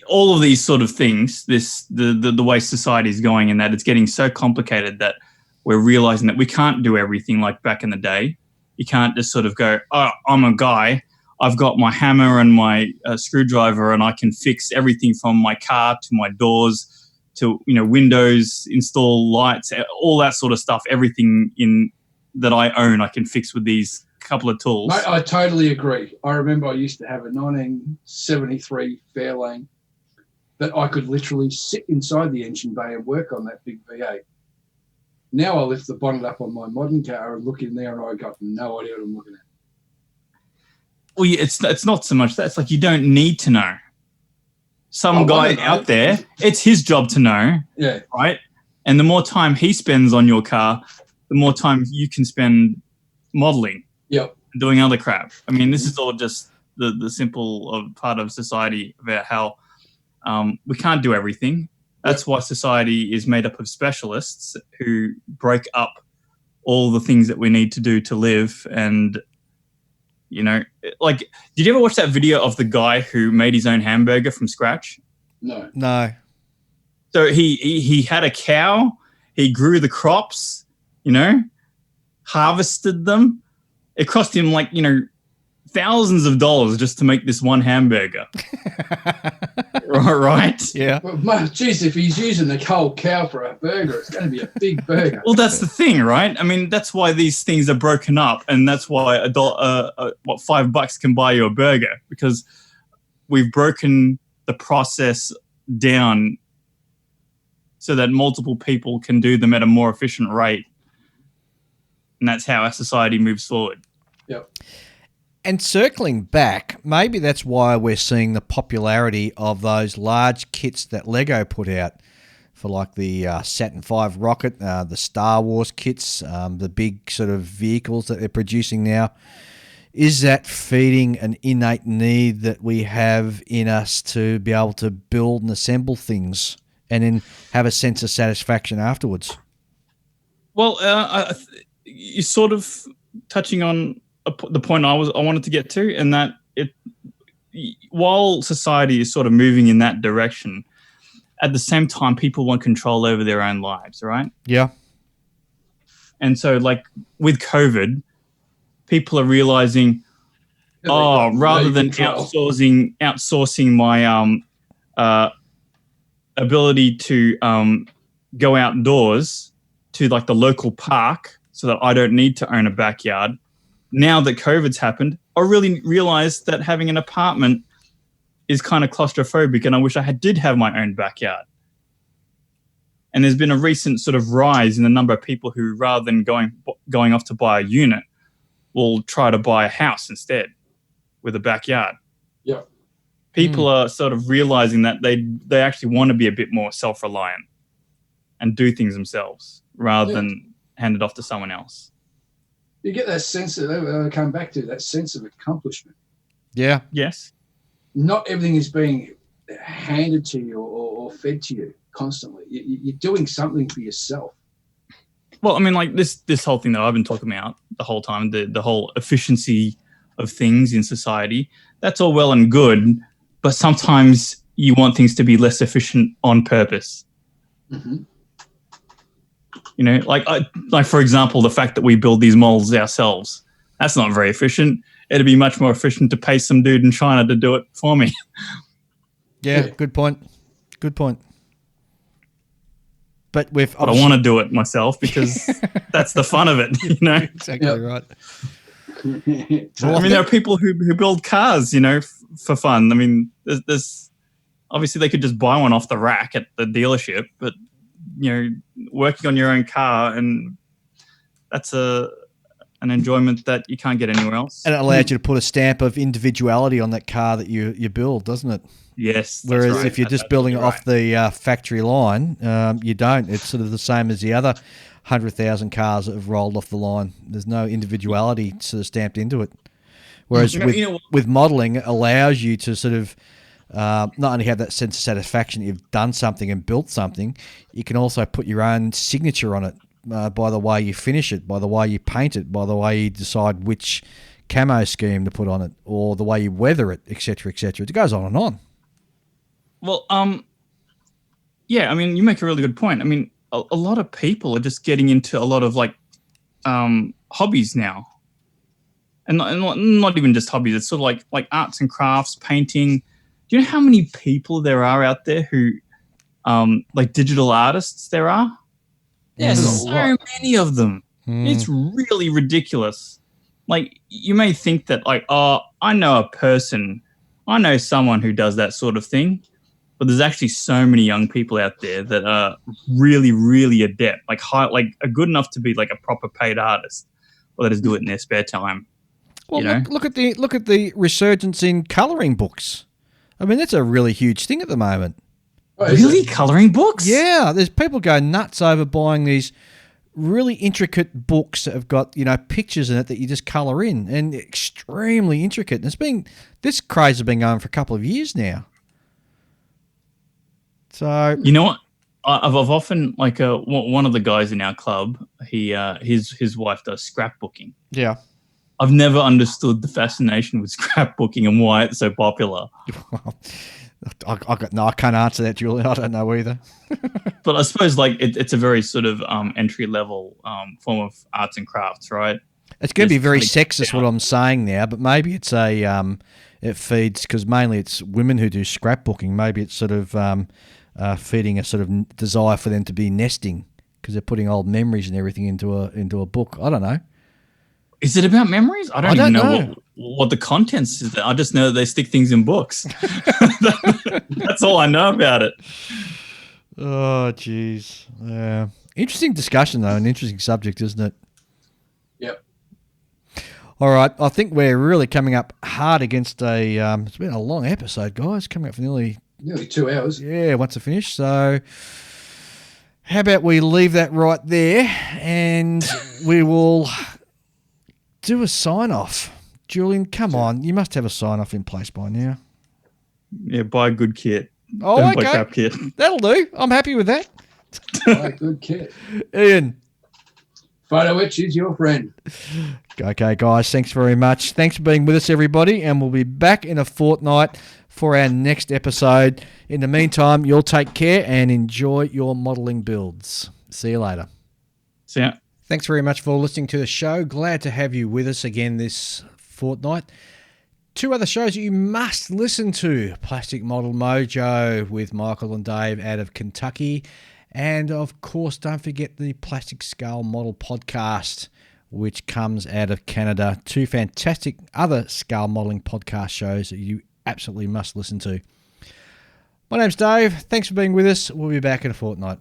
All of these sort of things, the way society is going, and that it's getting so complicated that we're realizing that we can't do everything like back in the day. You can't just sort of go, oh, I'm a guy. I've got my hammer and my screwdriver, and I can fix everything from my car to my doors to windows, install lights, all that sort of stuff. Everything that I own, I can fix with these couple of tools. Mate, I totally agree. I remember I used to have a 1973 Fairlane that I could literally sit inside the engine bay and work on that big V8. Now I lift the bonnet up on my modern car and look in there, and I got no idea what I'm looking at. Well, it's not so much that. It's like you don't need to know. Some guy out there, it's his job to know. Yeah. Right? And the more time he spends on your car, the more time you can spend modeling. Yep. Doing other crap. I mean, this is all just the simple part of society about how we can't do everything. That's why society is made up of specialists who break up all the things that we need to do to live. And, did you ever watch that video of the guy who made his own hamburger from scratch? No. So he had a cow, he grew the crops, harvested them. It cost him thousands of dollars just to make this one hamburger. Right? Yeah. Well, geez, if he's using the whole cow for a burger, it's going to be a big burger. Well, that's the thing, right? I mean, that's why these things are broken up, and that's why $5 can buy you a burger, because we've broken the process down so that multiple people can do them at a more efficient rate. And that's how our society moves forward. Yep. And circling back, maybe that's why we're seeing the popularity of those large kits that Lego put out for like the Saturn V rocket, the Star Wars kits, the big sort of vehicles that they're producing now. Is that feeding an innate need that we have in us to be able to build and assemble things and then have a sense of satisfaction afterwards? Well, you're sort of touching on the point I wanted to get to, and that while society is sort of moving in that direction, at the same time, people want control over their own lives, right? Yeah. And so, like with COVID, people are realizing, rather than outsourcing my ability to go outdoors to like the local park so that I don't need to own a backyard. Now that COVID's happened, I really realized that having an apartment is kind of claustrophobic, and I wish I did have my own backyard. And there's been a recent sort of rise in the number of people who, rather than going off to buy a unit, will try to buy a house instead with a backyard. Yeah. People are sort of realizing that they actually want to be a bit more self-reliant and do things themselves rather than hand it off to someone else. You get that sense of, come back to that sense of accomplishment. Yeah. Yes. Not everything is being handed to you or fed to you constantly. You're doing something for yourself. Well, I mean, like this whole thing that I've been talking about the whole time, the whole efficiency of things in society, that's all well and good, but sometimes you want things to be less efficient on purpose. Mm-hmm. You know, like for example, the fact that we build these molds ourselves, that's not very efficient. It'd be much more efficient to pay some dude in China to do it for me. Yeah, good point. Good point. But I want to do it myself because that's the fun of it, you know? Exactly right. Well, I mean, there are people who build cars, you know, for fun. I mean, there's obviously they could just buy one off the rack at the dealership, but, you know, working on your own car, and that's an enjoyment that you can't get anywhere else. And it allows you to put a stamp of individuality on that car that you build, doesn't it? Yes. Whereas right. if you're just building it off the factory line, you don't. It's sort of the same as the other 100,000 cars that have rolled off the line. There's no individuality sort of stamped into it. Whereas with modelling, it allows you to sort of not only have that sense of satisfaction that you've done something and built something, you can also put your own signature on it by the way you finish it, by the way you paint it, by the way you decide which camo scheme to put on it, or the way you weather it, etc., etc. It goes on and on. Well, yeah, I mean, you make a really good point. I mean, a lot of people are just getting into a lot of like hobbies now, and not even just hobbies. It's sort of like arts and crafts, painting. Do you know how many people there are out there who, like digital artists there are? There's so many of them. It's really ridiculous. Like, you may think that like, oh, I know someone who does that sort of thing. But there's actually so many young people out there that are really, really adept, like are good enough to be like a proper paid artist, or they just do it in their spare time. Well, look at the resurgence in colouring books. I mean, that's a really huge thing at the moment. Really, colouring books? Yeah, there's people go nuts over buying these really intricate books that have got pictures in it that you just colour in, and extremely intricate. And this craze has been going for a couple of years now. So you know what? I've often one of the guys in our club. His wife does scrapbooking. Yeah, I've never understood the fascination with scrapbooking and why it's so popular. I can't answer that, Julian. I don't know either. But I suppose it's a very sort of entry level form of arts and crafts, right? It's going to be very sexist what I'm saying now, but maybe it's it feeds, because mainly it's women who do scrapbooking. Maybe it's sort of feeding a sort of desire for them to be nesting, because they're putting old memories and everything into a book. I don't know. Is it about memories? I don't even know what the contents is. I just know that they stick things in books. That's all I know about it. Oh, jeez. Interesting discussion, though. An interesting subject, isn't it? Yep. All right. I think we're really coming up hard against it's been a long episode, guys. Coming up for nearly 2 hours. Yeah, once I finish. So How about we leave that right there and we will do a sign-off. Julian, come on. You must have a sign-off in place by now. Yeah, buy a good kit. Oh, Don't okay. buy crap kit. That'll do. I'm happy with that. Right, good kit. Ian. Photo etch is your friend. Okay, guys, thanks very much. Thanks for being with us, everybody, and we'll be back in a fortnight for our next episode. In the meantime, you'll take care and enjoy your modelling builds. See you later. See ya. Thanks very much for listening to the show. Glad to have you with us again this fortnight. 2 other shows that you must listen to. Plastic Model Mojo with Michael and Dave out of Kentucky. And, of course, don't forget the Plastic Scale Model podcast, which comes out of Canada. 2 fantastic other scale modelling podcast shows that you absolutely must listen to. My name's Dave. Thanks for being with us. We'll be back in a fortnight.